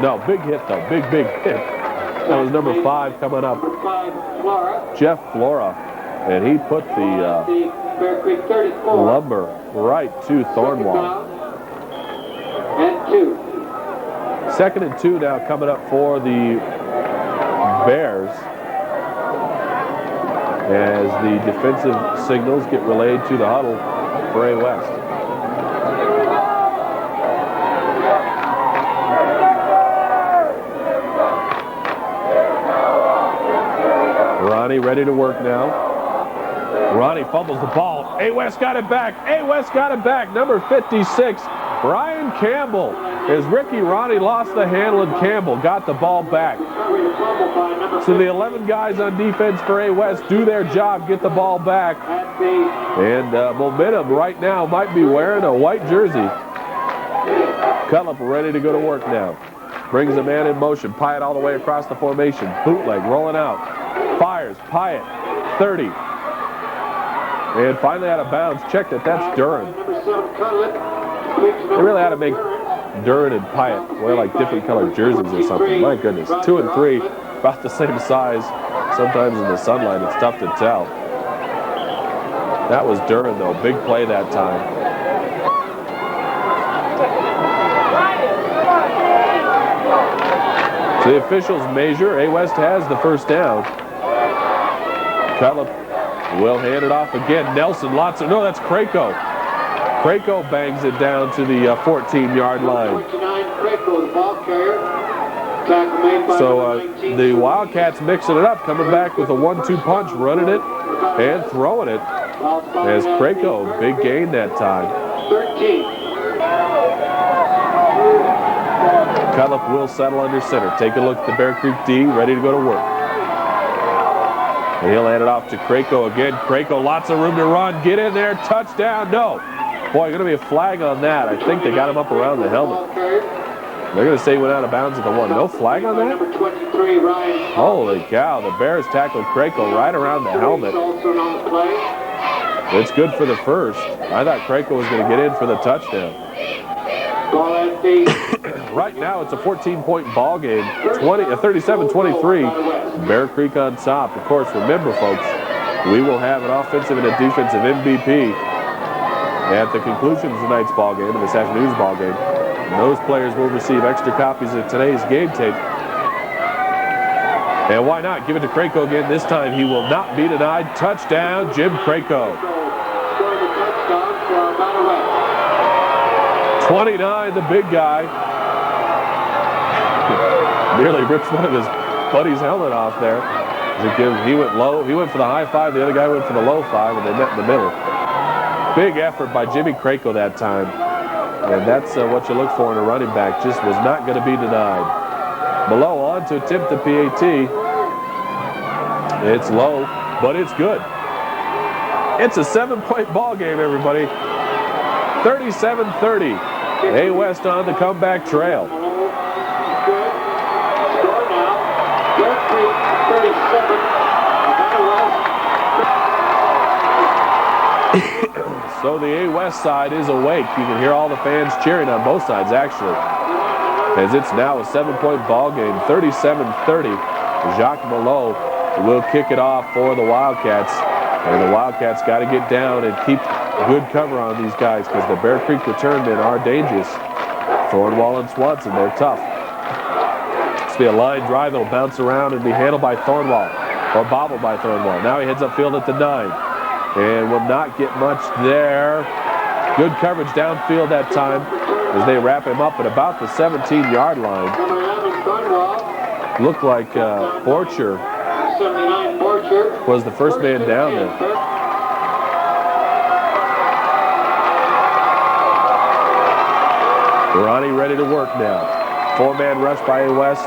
No, big hit though. Big hit. That was number 5 coming up. Number 5, Flora. Jeff Flora. And he put the Bear Creek 34. lumber right to Thornwall. And 2. 2nd and 2 now coming up for the Bears as the defensive signals get relayed to the huddle for A West. Ronnie ready to work now. Ronnie fumbles the ball. A West got it back. A West got it back. Number 56, Brian Campbell. As Ricky Ronnie lost the handle and Campbell got the ball back. So the 11 guys on defense for A West do their job, get the ball back. And momentum right now might be wearing a white jersey. Cutlip ready to go to work now. Brings a man in motion. Pyatt all the way across the formation. Bootleg rolling out. Fires. Pyatt 30. And finally out of bounds. Checked it. That's Duran. They really had to make Duran and Pyatt wear like different colored jerseys or something. My goodness. 2 and 3, about the same size. Sometimes in the sunlight, it's tough to tell. That was Duran, though. Big play that time. So the officials measure. A West has the first down. Cutlip will hand it off again. Nelson, lots of, no, that's Krako. Krako bangs it down to the 14-yard line. 29, Krako, the ball carrier. Tackle made by So the Wildcats mixing it up, coming back with a 1-2 punch, running it and throwing it. As Krako, big gain that time. 13. Cutlip will settle under center. Take a look at the Bear Creek D, ready to go to work. And he'll hand it off to Krako again. Krako, lots of room to run. Get in there, touchdown. No. Boy, going to be a flag on that. I think they got him up around the helmet. They're going to say he went out of bounds at the 1. No flag on that? Number 23, Ryan. Holy cow, the Bears tackled Krako right around the helmet. Also on the play. It's good for the first. I thought Krako was going to get in for the touchdown. Ball at the Right now, it's a 14-point ball game, 37-23. Bear Creek on top. Of course, remember, folks, we will have an offensive and a defensive MVP at the conclusion of tonight's ball game and this afternoon's ball game. And those players will receive extra copies of today's game tape. And why not? Give it to Krako again. This time he will not be denied. Touchdown, Jim Krako. 29, the big guy. Nearly rips one of his buddy's helmet off there. He went low. He went for the high 5. The other guy went for the low 5, and they met in the middle. Big effort by Jimmy Krako that time. And that's what you look for in a running back. Just was not going to be denied. Below on to attempt the PAT. It's low, but it's good. It's a 7-point ball game, everybody. 37-30. A West on the comeback trail. So the A West side is awake. You can hear all the fans cheering on both sides, actually. As it's now a 7-point ball game, 37-30. Jacques Malot will kick it off for the Wildcats. And the Wildcats got to get down and keep good cover on these guys because the Bear Creek return men are dangerous. Thornwall and Swanson, they're tough. This will be a line drive that'll bounce around and be handled by Thornwall, or bobbled by Thornwall. Now he heads upfield at the 9 and will not get much there. Good coverage downfield that time as they wrap him up at about the 17-yard line. Looked like Borcher was the first man down there. Ronnie ready to work now. 4-man rush by A West.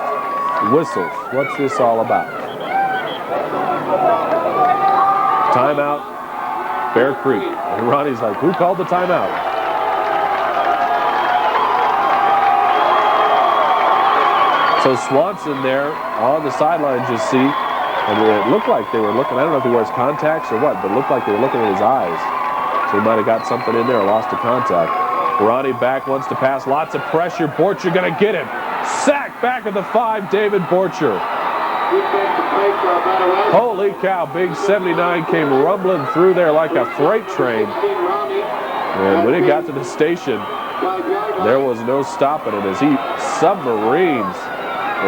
Whistles. What's this all about? Timeout, Bear Creek. And Ronnie's like, who called the timeout? So Swanson there on the sidelines, you see. And it looked like they were looking, I don't know if he wears contacts or what, but it looked like they were looking at his eyes. So he might have got something in there or lost a contact. Ronnie back, wants to pass, lots of pressure. Borcher gonna get him. Sack back at the 5, David Borcher. Defensive play for Arvada West. Holy cow, big 79 came rumbling through there like a freight train. And when it got to the station, there was no stopping it as he submarines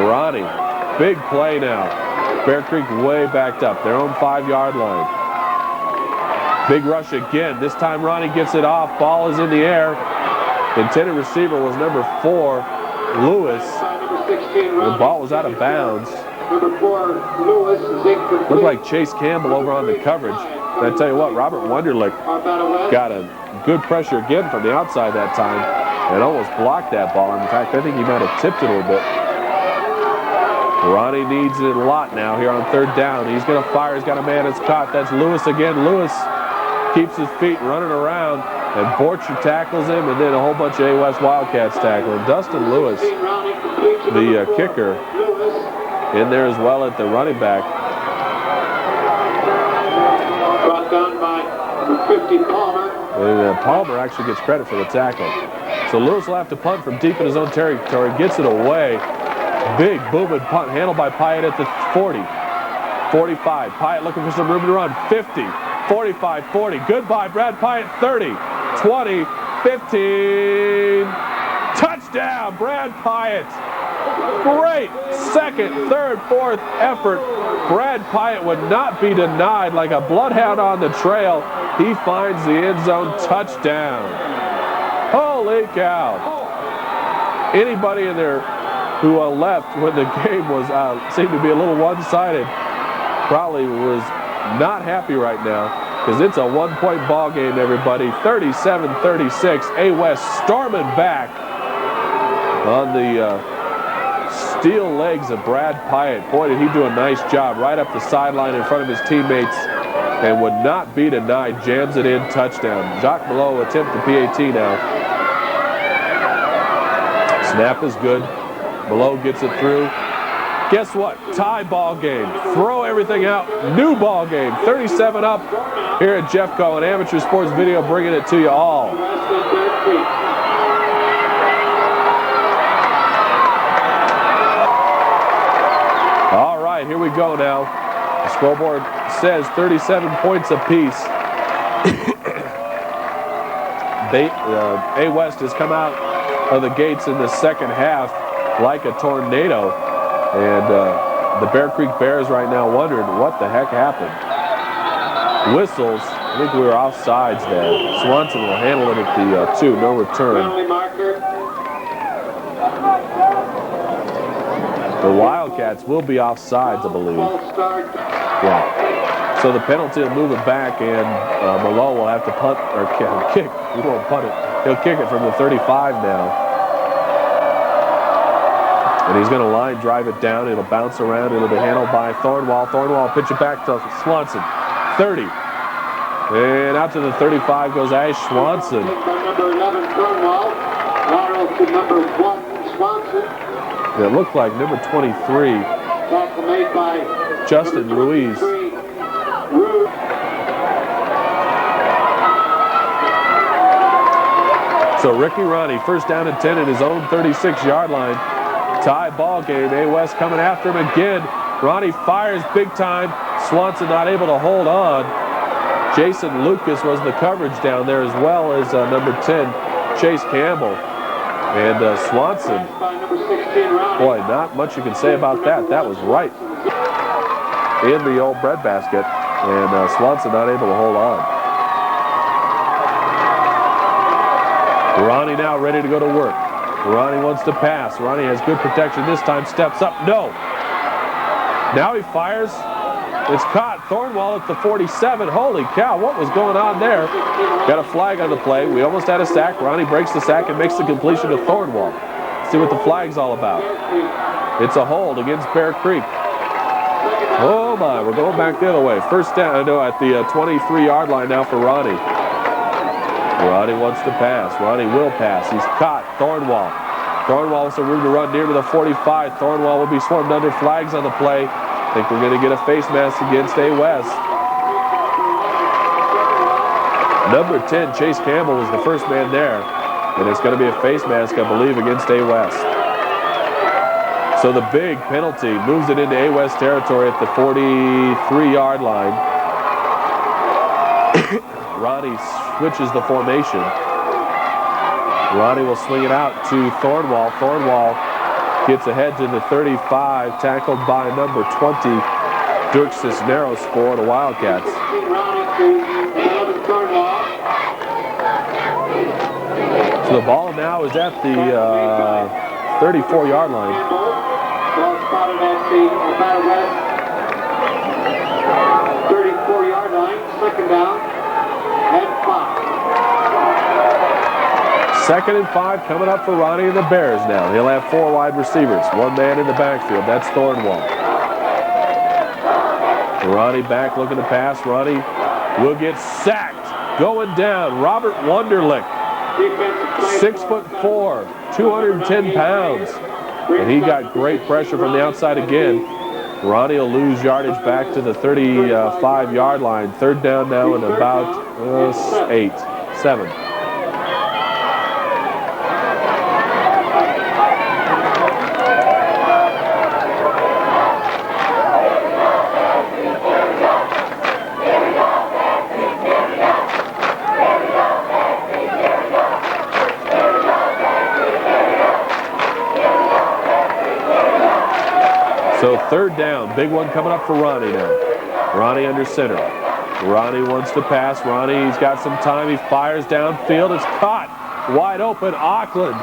Ronnie. Big play now. Bear Creek way backed up, their own 5-yard line. Big rush again. This time Ronnie gets it off. Ball is in the air. Intended receiver was number 4, Lewis. The ball was out of bounds. Number 4, Lewis is incomplete. Looked like Chase Campbell over on the coverage. And I tell you what, Robert Wunderlich got a good pressure again from the outside that time and almost blocked that ball. In fact, I think he might have tipped it a little bit. Ronnie needs it a lot now here on 3rd down. He's going to fire. He's got a man that's caught. That's Lewis again. Lewis keeps his feet running around, and Borcher tackles him, and then a whole bunch of A-West Wildcats tackle him. Dustin Lewis, the kicker, in there as well at the running back. Brought down by 50 Palmer. And Palmer actually gets credit for the tackle. So Lewis will have to punt from deep in his own territory. Gets it away. Big booming punt handled by Pyatt at the 40. 45. Pyatt looking for some room to run. 50. 45. 40. Goodbye, Brad Pyatt. 30. 20. 15. Touchdown, Brad Pyatt. Great 2nd, 3rd, 4th effort. Brad Pyatt would not be denied like a bloodhound on the trail. He finds the end zone touchdown. Holy cow. Anybody in there who left when the game was seemed to be a little one-sided probably was not happy right now because it's a 1-point ball game, everybody. 37-36. A-West storming back on the steel legs of Brad Pyatt. Boy, did he do a nice job right up the sideline in front of his teammates and would not be denied. Jams it in, touchdown. Jacques Below attempt the PAT now. Snap is good. Below gets it through. Guess what? Tie ball game. Throw everything out. New ball game. 37 up here at Jeffco, and Amateur Sports Video bringing it to you all. All right, here we go now. The scoreboard says 37 points apiece. A-West has come out of the gates in the second half like a tornado. And the Bear Creek Bears right now wondering what the heck happened. Whistles. I think we were offsides there. Swanson will handle it at the 2. No return. The Wildcats will be offsides, I believe. Yeah. So the penalty will move it back, and Malone will have to punt or kick. He won't punt it. He'll kick it from the 35 now. And he's going to line drive it down. It'll bounce around. It'll be handled by Thornwall. Thornwall pitch it back to Swanson. 30. And out to the 35 goes Ash Swanson. Number 11, Thornwall. Lateral to number 1, Swanson. It looked like number 23. Tackle made by Justin Ruiz. So Ricky Ronnie, first down and 10 at his own 36-yard line. Tie ball game. A-West coming after him again. Ronnie fires big time. Swanson not able to hold on. Jason Lucas was the coverage down there, as well as number 10, Chase Campbell. And Swanson, boy, not much you can say about that. That was right in the old breadbasket. And Swanson not able to hold on. Ronnie now ready to go to work. Ronnie wants to pass. Ronnie has good protection this time. Steps up. No. Now he fires. It's caught. Thornwall at the 47. Holy cow, what was going on there? Got a flag on the play. We almost had a sack. Ronnie breaks the sack and makes the completion to Thornwall. See what the flag's all about. It's a hold against Bear Creek. Oh my, we're going back the other way. First down, no, at the 23-yard line now for Ronnie. Ronnie wants to pass. Ronnie will pass. He's caught. Thornwall. Thornwall with some room to run near to the 45. Thornwall will be swarmed under flags on the play. I think we're going to get a face mask against A-West. Number 10, Chase Campbell, was the first man there. And it's going to be a face mask, I believe, against A-West. So the big penalty moves it into A-West territory at the 43-yard line. Ronnie switches the formation. Ronnie will swing it out to Thornwall. Thornwall gets ahead to the 35, tackled by number 20, Dirk Cisneros for the Wildcats. So the ball now is at the 34-yard line. Ball spotted at the Arvada West 34-yard line. Second down and 5. Second and 5 coming up for Ronnie and the Bears now. He'll have 4 wide receivers. 1 man in the backfield. That's Thornwall. Ronnie back looking to pass. Ronnie will get sacked. Going down. Robert Wunderlich. 6'4", 210 pounds. And he got great pressure from the outside again. Ronnie will lose yardage back to the 35-yard line. Third down now and about 7. So third down, big one coming up for Ronnie now. Ronnie under center. Ronnie wants to pass. Ronnie, he's got some time. He fires downfield. It's caught. Wide open. Auckland.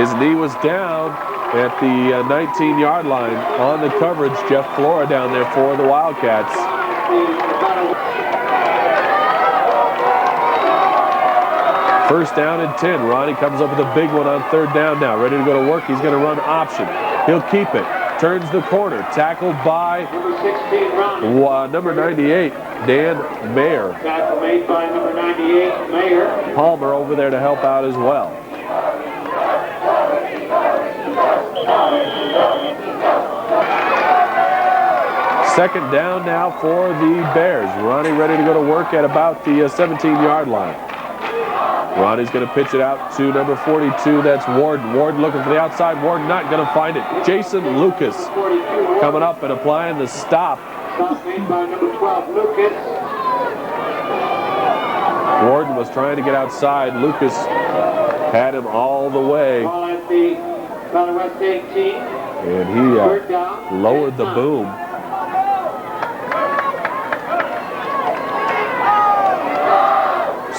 His knee was down at the 19-yard line on the coverage. Jeff Flora down there for the Wildcats. First down and 10. Ronnie comes up with a big one on third down now. Ready to go to work. He's going to run option. He'll keep it. Turns the corner. Tackled by number 98, Dan Mayer. Tackle made by number 98, Mayer. Palmer over there to help out as well. Second down now for the Bears. Ronnie ready to go to work at about the 17-yard line. Ronnie's going to pitch it out to number 42. That's Warden. Warden looking for the outside. Warden not going to find it. Jason Lucas coming up and applying the stop. Stop made by number 12, Lucas. Warden was trying to get outside. Lucas had him all the way. Ball at the Arvada West 18. And he lowered the boom.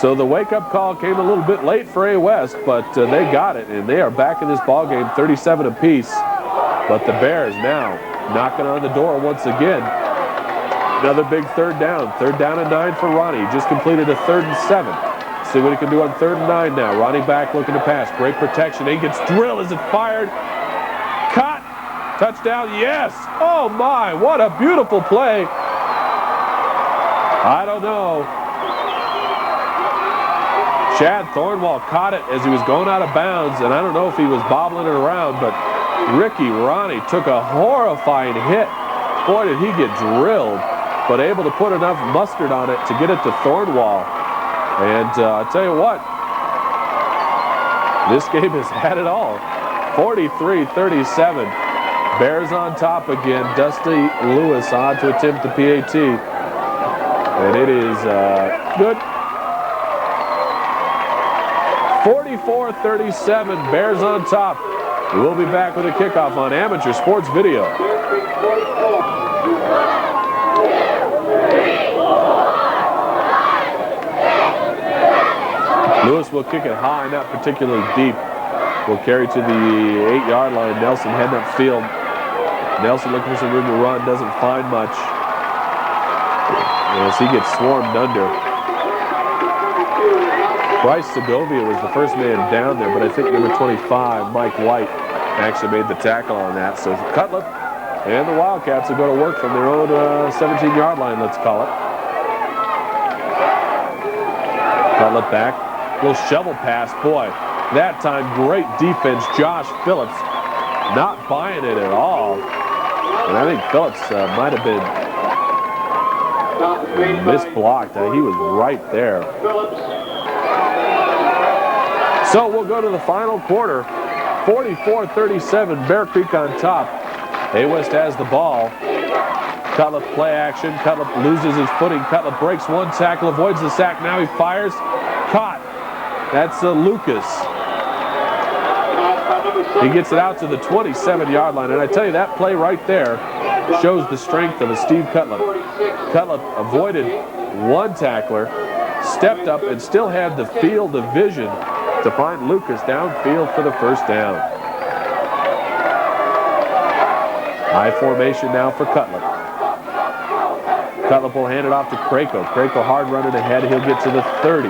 So the wake-up call came a little bit late for A-West, but they got it, and they are back in this ball game, 37 apiece. But the Bears now knocking on the door once again. Another big third down. Third down and 9 for Ronnie. Just completed a 3rd and 7. See what he can do on 3rd and 9 now. Ronnie back looking to pass. Great protection. He gets drilled. Is it fired? Caught. Touchdown. Yes. Oh, my. What a beautiful play. I don't know. Chad Thornwall caught it as he was going out of bounds, and I don't know if he was bobbling it around, but Ricky Ronnie took a horrifying hit. Boy, did he get drilled, but able to put enough mustard on it to get it to Thornwall. And I'll tell you what, this game has had it all. 43-37. Bears on top again. Dusty Lewis on to attempt the PAT. And it is good. 44-37, Bears on top. We'll be back with a kickoff on Amateur Sports Video. Lewis will kick it high, not particularly deep. Will carry to the 8-yard line. Nelson heading upfield. Nelson looking for some room to run, doesn't find much as he gets swarmed under. Bryce Segovia was the first man down there, but I think number 25, Mike White, actually made the tackle on that. So Cutlip and the Wildcats will go to work from their own 17-yard line, let's call it. Cutlip back. Little shovel pass. Boy, that time great defense. Josh Phillips not buying it at all. And I think Phillips might have been misblocked. He was right there. So we'll go to the final quarter. 44-37, Bear Creek on top. A-West has the ball. Cutlip play action. Cutlip loses his footing. Cutlip breaks one tackle, avoids the sack. Now he fires. Caught. That's Lucas. He gets it out to the 27-yard line. And I tell you, that play right there shows the strength of a Steve Cutlip. Cutlip avoided one tackler, stepped up, and still had the field of vision to find Lucas downfield for the first down. High formation now for Cutlip. Cutlip will hand it off to Krako. Krako hard running ahead. He'll get to the 30.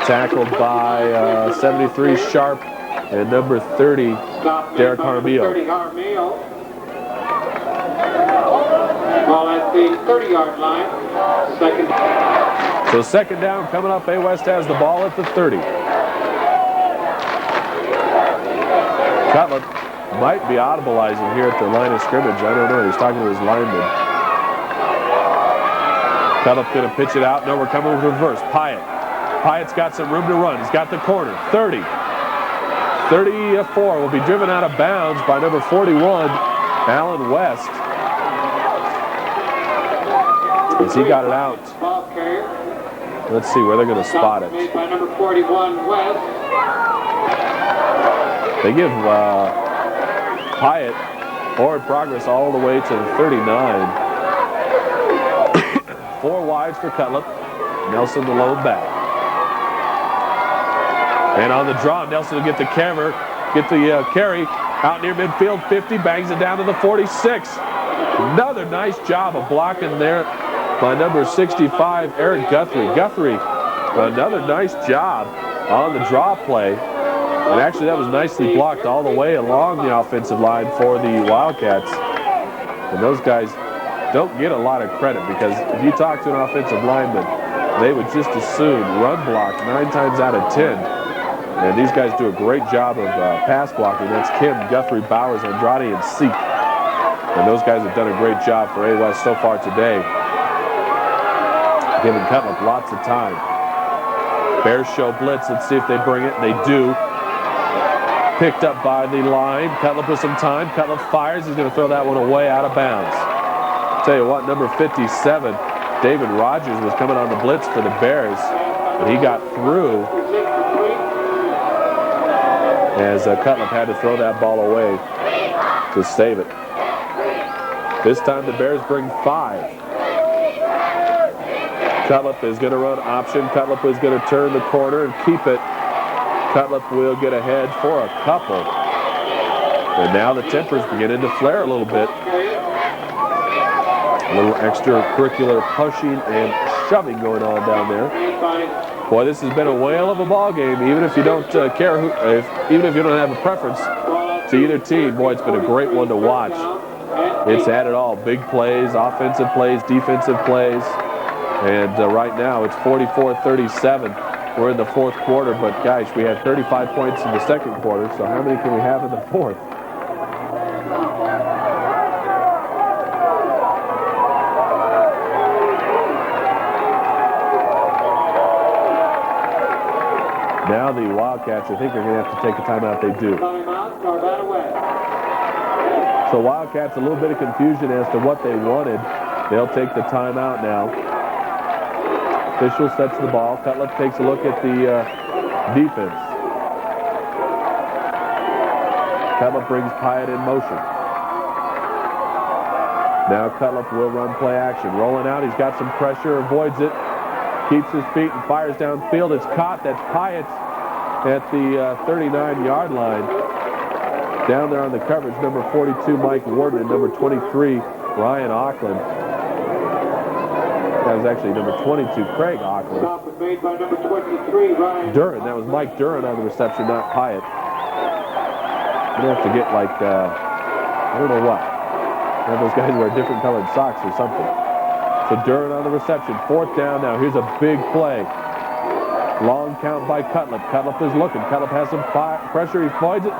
Tackled by 73 Sharp and number 30, Derek Harmeal. Ball at the 30-yard line. So second down coming up. A-West has the ball at the 30. Cutlip might be audibleizing here at the line of scrimmage. I don't know. He's talking to his lineman. Cutlip going to pitch it out. No, we're coming with reverse. Pyatt. Pyatt's got some room to run. He's got the corner. 30. 34 will be driven out of bounds by number 41, Allen West. As he got it out. Let's see where they're going to spot it. Made by number 41, West. They give Pyatt forward progress all the way to the 39. 4 wides for Cutlip. Nelson the lone back. And on the draw, Nelson will get the carry out near midfield. 50, bangs it down to the 46. Another nice job of blocking there by number 65, Eric Guthrie. Guthrie, another nice job on the draw play. And actually, that was nicely blocked all the way along the offensive line for the Wildcats. And those guys don't get a lot of credit, because if you talk to an offensive lineman, they would just as soon run block 9 times out of 10. And these guys do a great job of pass blocking. That's Kim, Guthrie, Bowers, Andrade, and Seek. And those guys have done a great job for A-West so far today, giving Cutlip lots of time. Bears show blitz. Let's see if they bring it. They do. Picked up by the line. Cutlip with some time. Cutlip fires. He's going to throw that one away out of bounds. Tell you what, number 57, David Rogers, was coming on the blitz for the Bears, but he got through as Cutlip had to throw that ball away to save it. This time the Bears bring 5. Cutlip is going to run option. Cutlip is going to turn the corner and keep it. Cutlip will get ahead for a couple. And now the tempers beginning to flare a little bit. A little extracurricular pushing and shoving going on down there. Boy, this has been a whale of a ball game. Even if you don't care even if you don't have a preference to either team, boy, it's been a great one to watch. It's had it all. Big plays, offensive plays, defensive plays. And right now it's 44-37. We're in the fourth quarter, but gosh, we had 35 points in the second quarter, so how many can we have in the fourth? Now the Wildcats, I think they're going to have to take a timeout. They do. So Wildcats, a little bit of confusion as to what they wanted. They'll take the timeout now. Official sets the ball. Cutlip takes a look at the defense. Cutlip brings Pyatt in motion. Now Cutlip will run play action. Rolling out, he's got some pressure, avoids it. Keeps his feet and fires downfield. It's caught. That's Pyatt at the 39-yard line. Down there on the coverage, number 42, Mike Warden, and number 23, Ryan Auckland. That was actually number 22, Craig Auckland. Stop was made by number 23, Ryan Duran. That was Mike Duran on the reception, not Pyatt. We're going to have to get like, I don't know what. One of those guys wear different colored socks or something. So Duran on the reception. 4th down now. Here's a big play. Long count by Cutlip. Cutlip is looking. Cutlip has some pressure. He avoids it.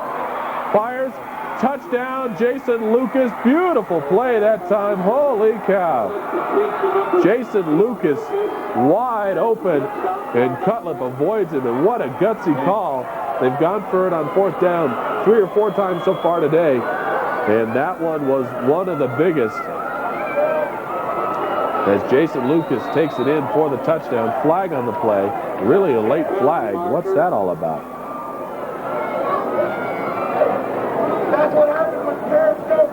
Fires. Touchdown, Jason Lucas. Beautiful play that time. Holy cow. Jason Lucas wide open, and Cutlip avoids him. And what a gutsy call They've gone for it on 4th down 3 or 4 times so far today, and that one was one of the biggest. As Jason Lucas takes it in for the touchdown. Flag on the play. Really a late flag. What's that all about?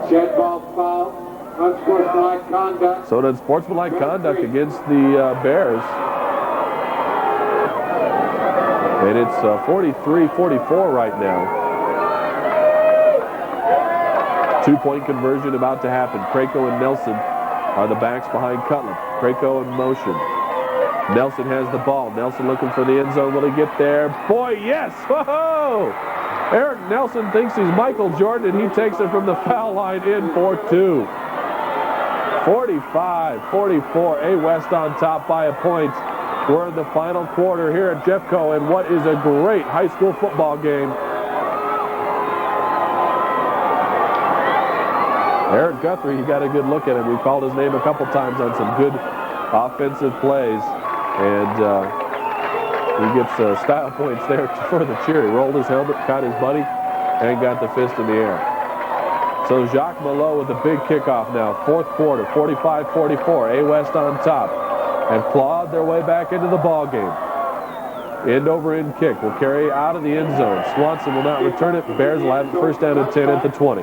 Jet ball foul. Unsportsmanlike conduct. So did sportsmanlike conduct against the Bears. And it's 43-44 right now. 2-point conversion about to happen. Krakow and Nelson are the backs behind Cutler. Krakow in motion. Nelson has the ball. Nelson looking for the end zone. Will he get there? Boy, yes! Whoa! Eric Nelson thinks he's Michael Jordan, and he takes it from the foul line in for 2. 45-44. A West on top by a point. We're in the final quarter here at Jeffco, and what is a great high school football game. Eric Guthrie, you got a good look at him. We called his name a couple times on some good offensive plays, and he gets style points there for the cheer. He rolled his helmet, caught his buddy, and got the fist in the air. So Jacques Malot with a big kickoff now. 4th quarter, 45-44. A West on top, and clawed their way back into the ball game. End over end kick will carry out of the end zone. Swanson will not return it. Bears will have it first down and 10 at the 20.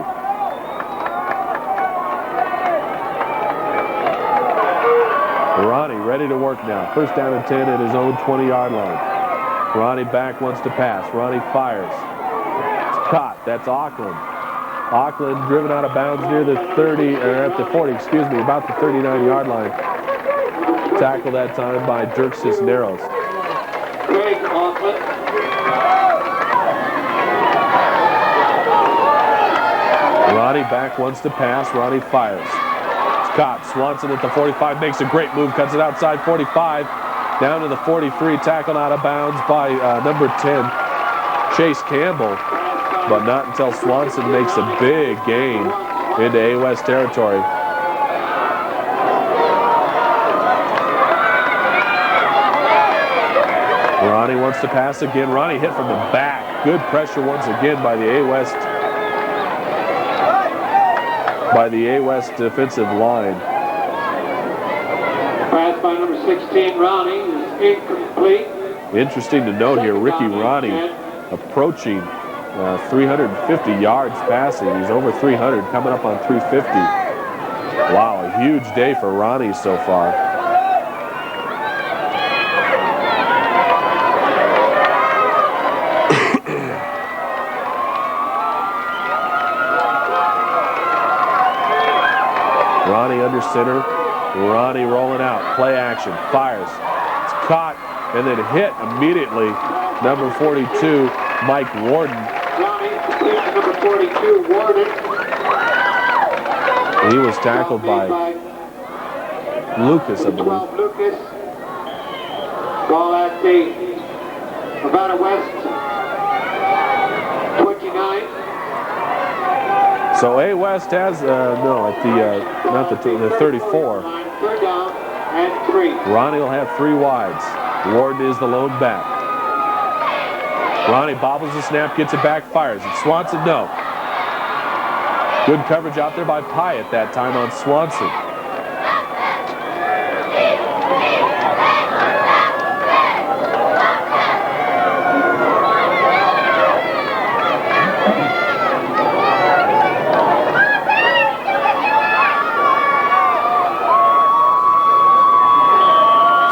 Ronnie ready to work now. First down and 10 at his own 20-yard line. Ronnie back, wants to pass. Ronnie fires. It's caught. That's Auckland. Auckland driven out of bounds near the 30, or at the 40, excuse me, about the 39-yard line. Tackled that time by Dirk Cisneros. Greg Auckland. Ronnie back, wants to pass. Ronnie fires. Caught. Swanson at the 45 makes a great move, cuts it outside 45, down to the 43, tackled out of bounds by number 10, Chase Campbell, but not until Swanson makes a big gain into A West territory. Ronnie wants to pass again. Ronnie hit from the back. Good pressure once again by the A West defensive line. Pass by number 16, Ronnie, is incomplete. Interesting to note here, Ricky Ronnie approaching 350 yards passing. He's over 300, coming up on 350. Wow, a huge day for Ronnie so far. Ronnie under center. Ronnie rolling out. Play action. Fires. It's caught and then hit immediately. Number 42, Mike Warden. Ronnie, number 42, Warden. He was tackled by Lucas, I believe. 12 Lucas. Ball at the Arvada West 29. So A West has no at the not the 34. Third down and 3. Ronnie will have 3 wides. Warden is the lone back. Ronnie bobbles the snap, gets it back, fires. And Swanson, no. Good coverage out there by Pyatt that time on Swanson.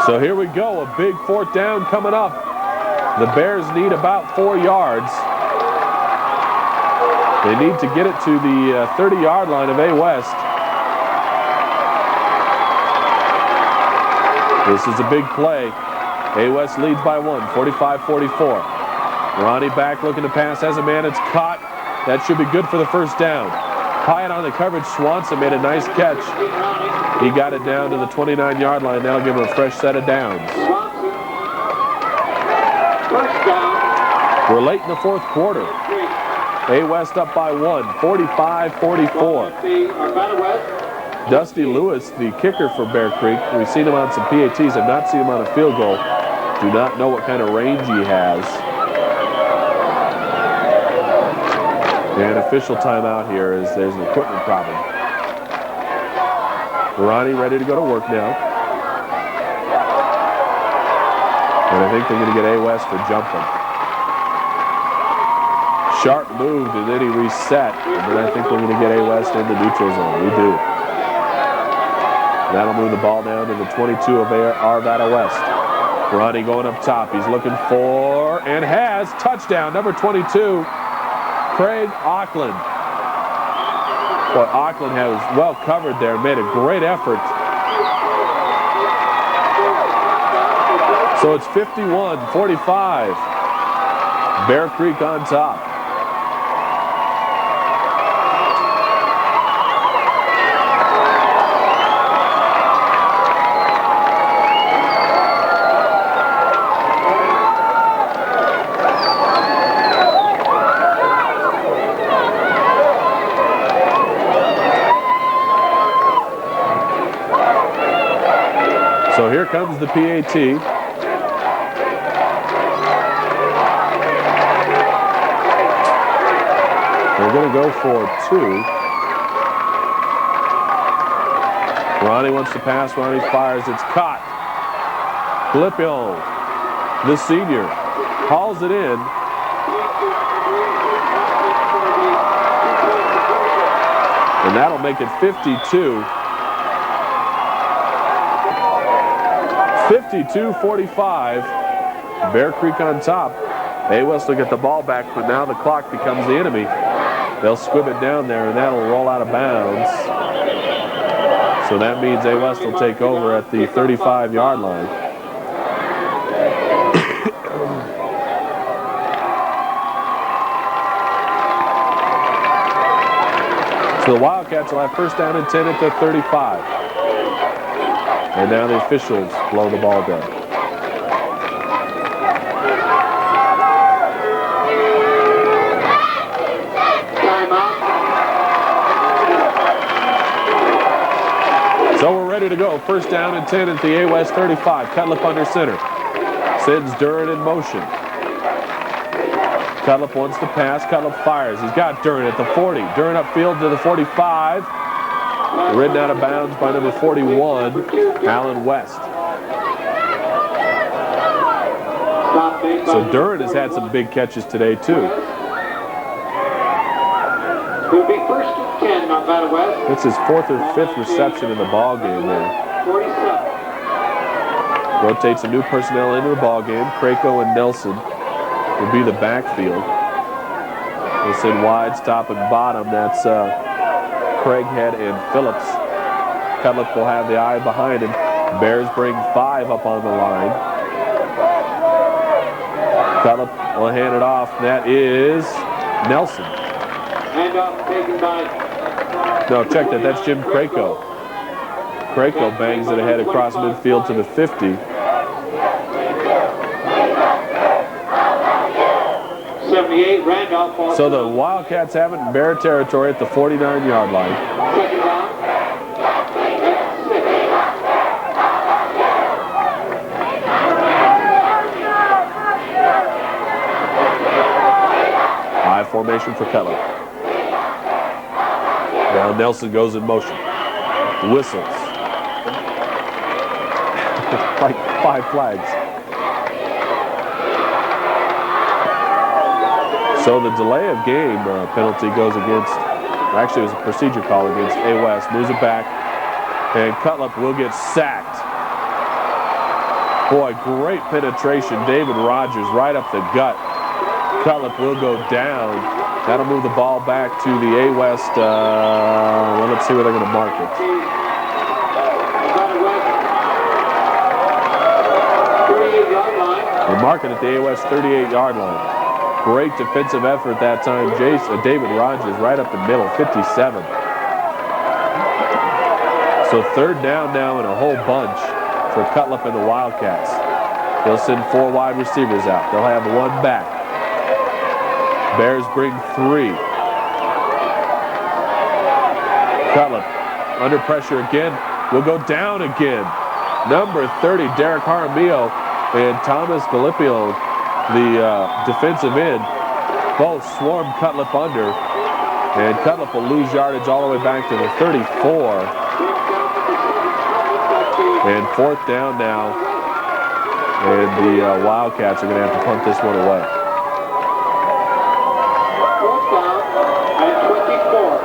So here we go, a big 4th down coming up. The Bears need about 4 yards. They need to get it to the 30-yard line of A West. This is a big play. A West leads by 1, 45-44. Ronnie back looking to pass, has a man, it's caught. That should be good for the first down. Pyatt on the coverage. Swanson made a nice catch. He got it down to the 29-yard line. That'll give him a fresh set of downs. First down. We're late in the 4th quarter. A West up by 1, 45-44. Dusty Lewis, the kicker for Bear Creek. We've seen him on some PATs. I've not seen him on a field goal. Do not know what kind of range he has. And official timeout here is there's an equipment problem. Ronnie ready to go to work now. And I think they're going to get A West for jumping. Sharp moved and then he reset. And then I think we're going to get A West in the neutral zone. We do. That'll move the ball down to the 22 of Arvada West. Ronnie going up top. He's looking for and has touchdown. Number 22, Craig Auckland. Boy, Auckland has well covered there. Made a great effort. So it's 51-45. Bear Creek on top. So here comes the PAT. They're going to go for 2. Ronnie wants to pass. Ronnie fires. It's caught. Galipio, the senior, hauls it in. And that'll make it 52. 52-45. Bear Creek on top. A West will get the ball back, but now the clock becomes the enemy. They'll squib it down there, and that'll roll out of bounds. So that means A West will take over at the 35-yard line. So the Wildcats will have first down and 10 at the 35. And now the officials blow the ball down. So we're ready to go. First down and 10 at the A West 35. Cutlip under center. Sends Duran in motion. Cutlip wants to pass. Cutlip fires. He's got Duran at the 40. Duran upfield to the 45. Ridden out of bounds by number 41, Alan West. So Duran has had some big catches today, too. It'll be first and 10 on Arvada West. It's his 4th or 5th reception in the ball game there. 47. Rotates a new personnel into the ball game. Krako and Nelson will be the backfield. They'll send wides top and bottom. That's Craighead and Phillips. Cutlip will have the eye behind him. Bears bring 5 up on the line. Cutlip will hand it off. That is Nelson. Hand off taken by... No, check that. That's Jim Krako. Krako bangs it ahead across midfield to the 50. 78, Randolph. So the Wildcats have it in Bear territory at the 49-yard line. Second down. High formation for Cutlip. Now Nelson goes in motion. Whistles. Like 5 flags. So the delay of game penalty goes against, actually it was a procedure call against A West. Moves it back, and Cutlip will get sacked. Boy, great penetration. David Rogers right up the gut. Cutlip will go down. That'll move the ball back to the A West. Well, let's see where they're going to mark it. They're marking at the A West 38-yard line. Great defensive effort that time. David Rogers right up the middle, 57. So third down now and a whole bunch for Cutlip and the Wildcats. They'll send 4 wide receivers out. They'll have 1 back. Bears bring 3. Cutlip under pressure again. Will go down again. Number 30, Derek Jaramillo and Thomas Galipio, the defensive end, both swarm Cutlip under. And Cutlip will lose yardage all the way back to the 34. And 4th down now. And the Wildcats are going to have to punt this one away. 4th down and 24.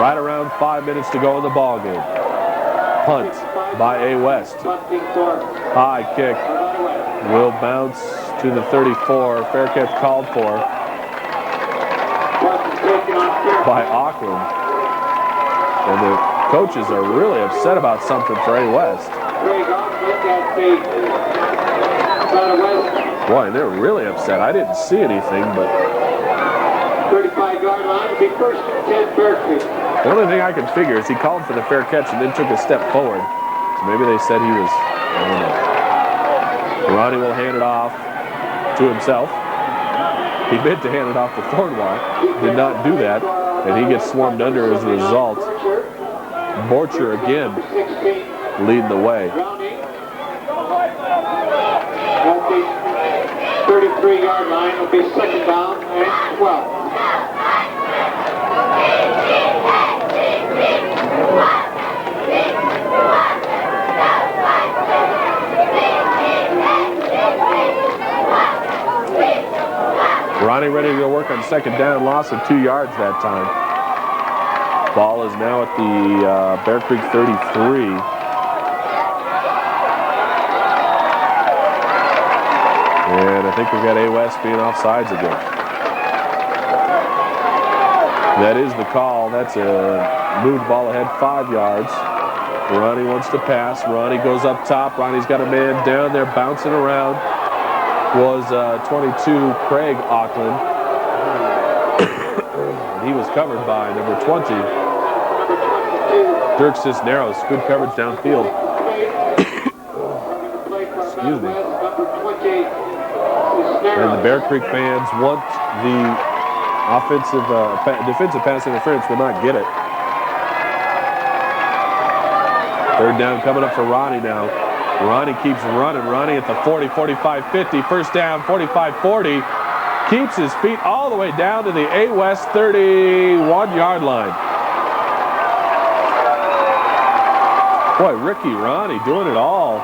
Right around 5 minutes to go in the ball game. Punt by A. West. High kick will bounce to the 34. Fair catch called for by Auckland. And the coaches are really upset about something for A. West. Boy, they're really upset. I didn't see anything, but 35-yard line to be first and 10 Bear Creek. the only thing I can figure is he called for the fair catch and then took a step forward. So maybe they said he was, I don't know. Ronnie will hand it off to himself. He meant to hand it off to Thornwell. Did not do that. And he gets swarmed under as a result. Borcher again leading the way. At the 33-yard line will be 2nd down and 12. Ronnie ready to go work on 2nd down, loss of 2 yards that time. Ball is now at the Bear Creek 33. And I think we've got A. West being offsides again. That is the call. That's a moved ball ahead 5 yards. Ronnie wants to pass. Ronnie goes up top. Ronnie's got a man down there bouncing around. Was 22 Craig Auckland. He was covered by number 20 Dirk Cisneros. Good coverage downfield. Excuse me. And the Bear Creek fans want the defensive pass interference, will not get it. 3rd down coming up for Ronnie now. Ronnie keeps running. Ronnie at the 40, 45, 50. 1st down, 45, 40. Keeps his feet all the way down to the A. West 31-yard line. Boy, Ricky Ronnie doing it all.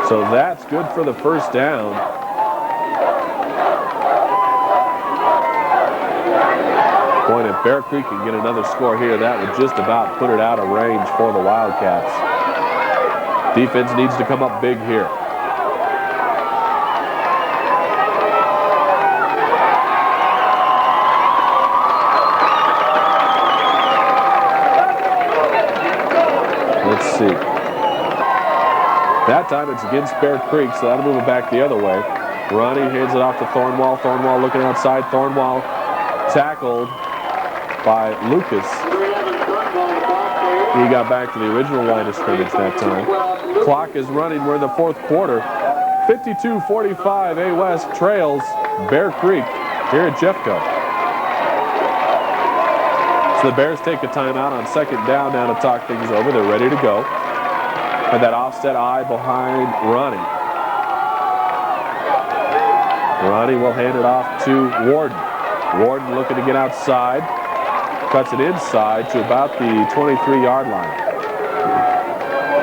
So that's good for the 1st down. Boy, if Bear Creek can get another score here, that would just about put it out of range for the Wildcats. Defense needs to come up big here. Let's see. That time it's against Bear Creek, so that'll move it back the other way. Ronnie hands it off to Thornwell. Thornwell looking outside. Thornwell tackled by Lucas. He got back to the original line of scrimmage that time. Clock is running. We're in the 4th quarter. 52-45. A. West trails Bear Creek here at Jeffco. So the Bears take a timeout on 2nd down now to talk things over. They're ready to go. And that offset eye behind Ronnie. Ronnie will hand it off to Warden. Warden looking to get outside. Cuts it inside to about the 23-yard line.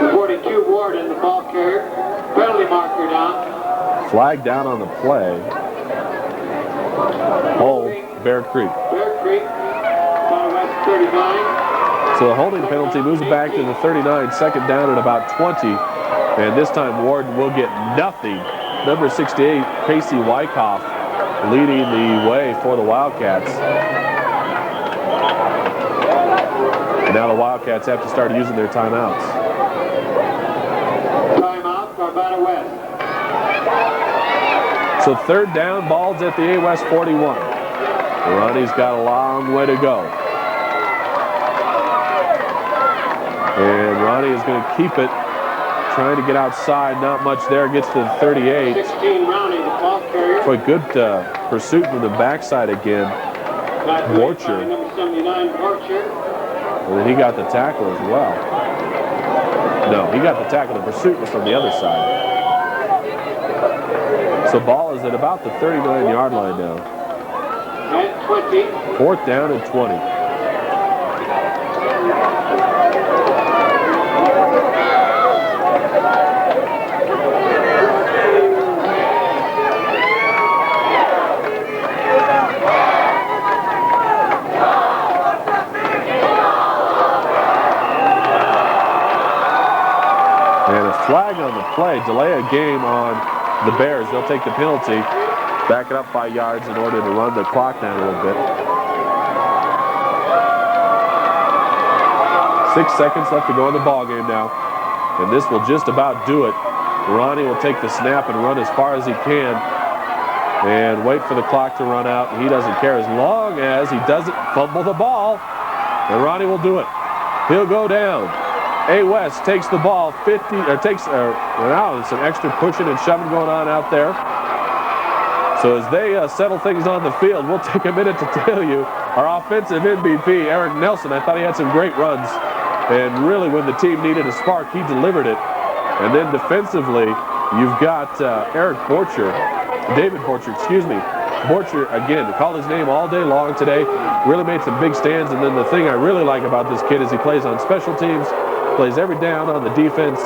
The 42 Warden, the ball carrier. Penalty marker down. Flag down on the play. Hold, Bear Creek. Bear Creek, West 39. So the holding penalty moves it back to the 39, 2nd down at about 20. And this time Warden will get nothing. Number 68, Casey Wyckoff, leading the way for the Wildcats. And now the Wildcats have to start using their timeouts. Timeout, Arvada West. So 3rd down, ball's at the A. West 41. Ronnie's got a long way to go. And Ronnie is going to keep it trying to get outside. Not much there. Gets to the 38. 16 Ronnie, the ball carrier. Boy, good pursuit from the backside again. Borcher. Number 79, Borcher. And then he got the tackle as well. No, he got the tackle. The pursuit was from the other side. So ball is at about the 39-yard line now. At 20. 4th down and 20. Flag on the play, delay a game on the Bears. They'll take the penalty, back it up 5 yards in order to run the clock down a little bit. 6 seconds left to go in the ball game now, and this will just about do it. Ronnie will take the snap and run as far as he can and wait for the clock to run out. He doesn't care as long as he doesn't fumble the ball, and Ronnie will do it. He'll go down. A. West takes the ball 50, or takes, now it's an extra pushing and shoving going on out there. So as they settle things on the field, we'll take a minute to tell you our offensive MVP, Eric Nelson. I thought he had some great runs, and really when the team needed a spark, he delivered it. And then defensively, you've got David Borcher, excuse me. Borcher, again, called his name all day long today, really made some big stands. And then the thing I really like about this kid is he plays on special teams, plays every down on the defense.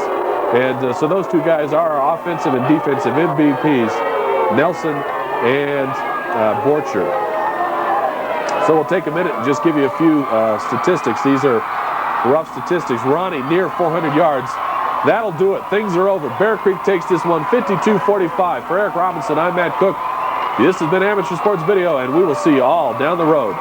And so those two guys are our offensive and defensive MVPs, Nelson and Borcher. So we'll take a minute and just give you a few statistics. These are rough statistics. Ronnie near 400 yards. That'll do it. Things are over. Bear Creek takes this one 52-45. For Eric Robinson, I'm Matt Cook. This has been Amateur Sports Video, and we will see you all down the road.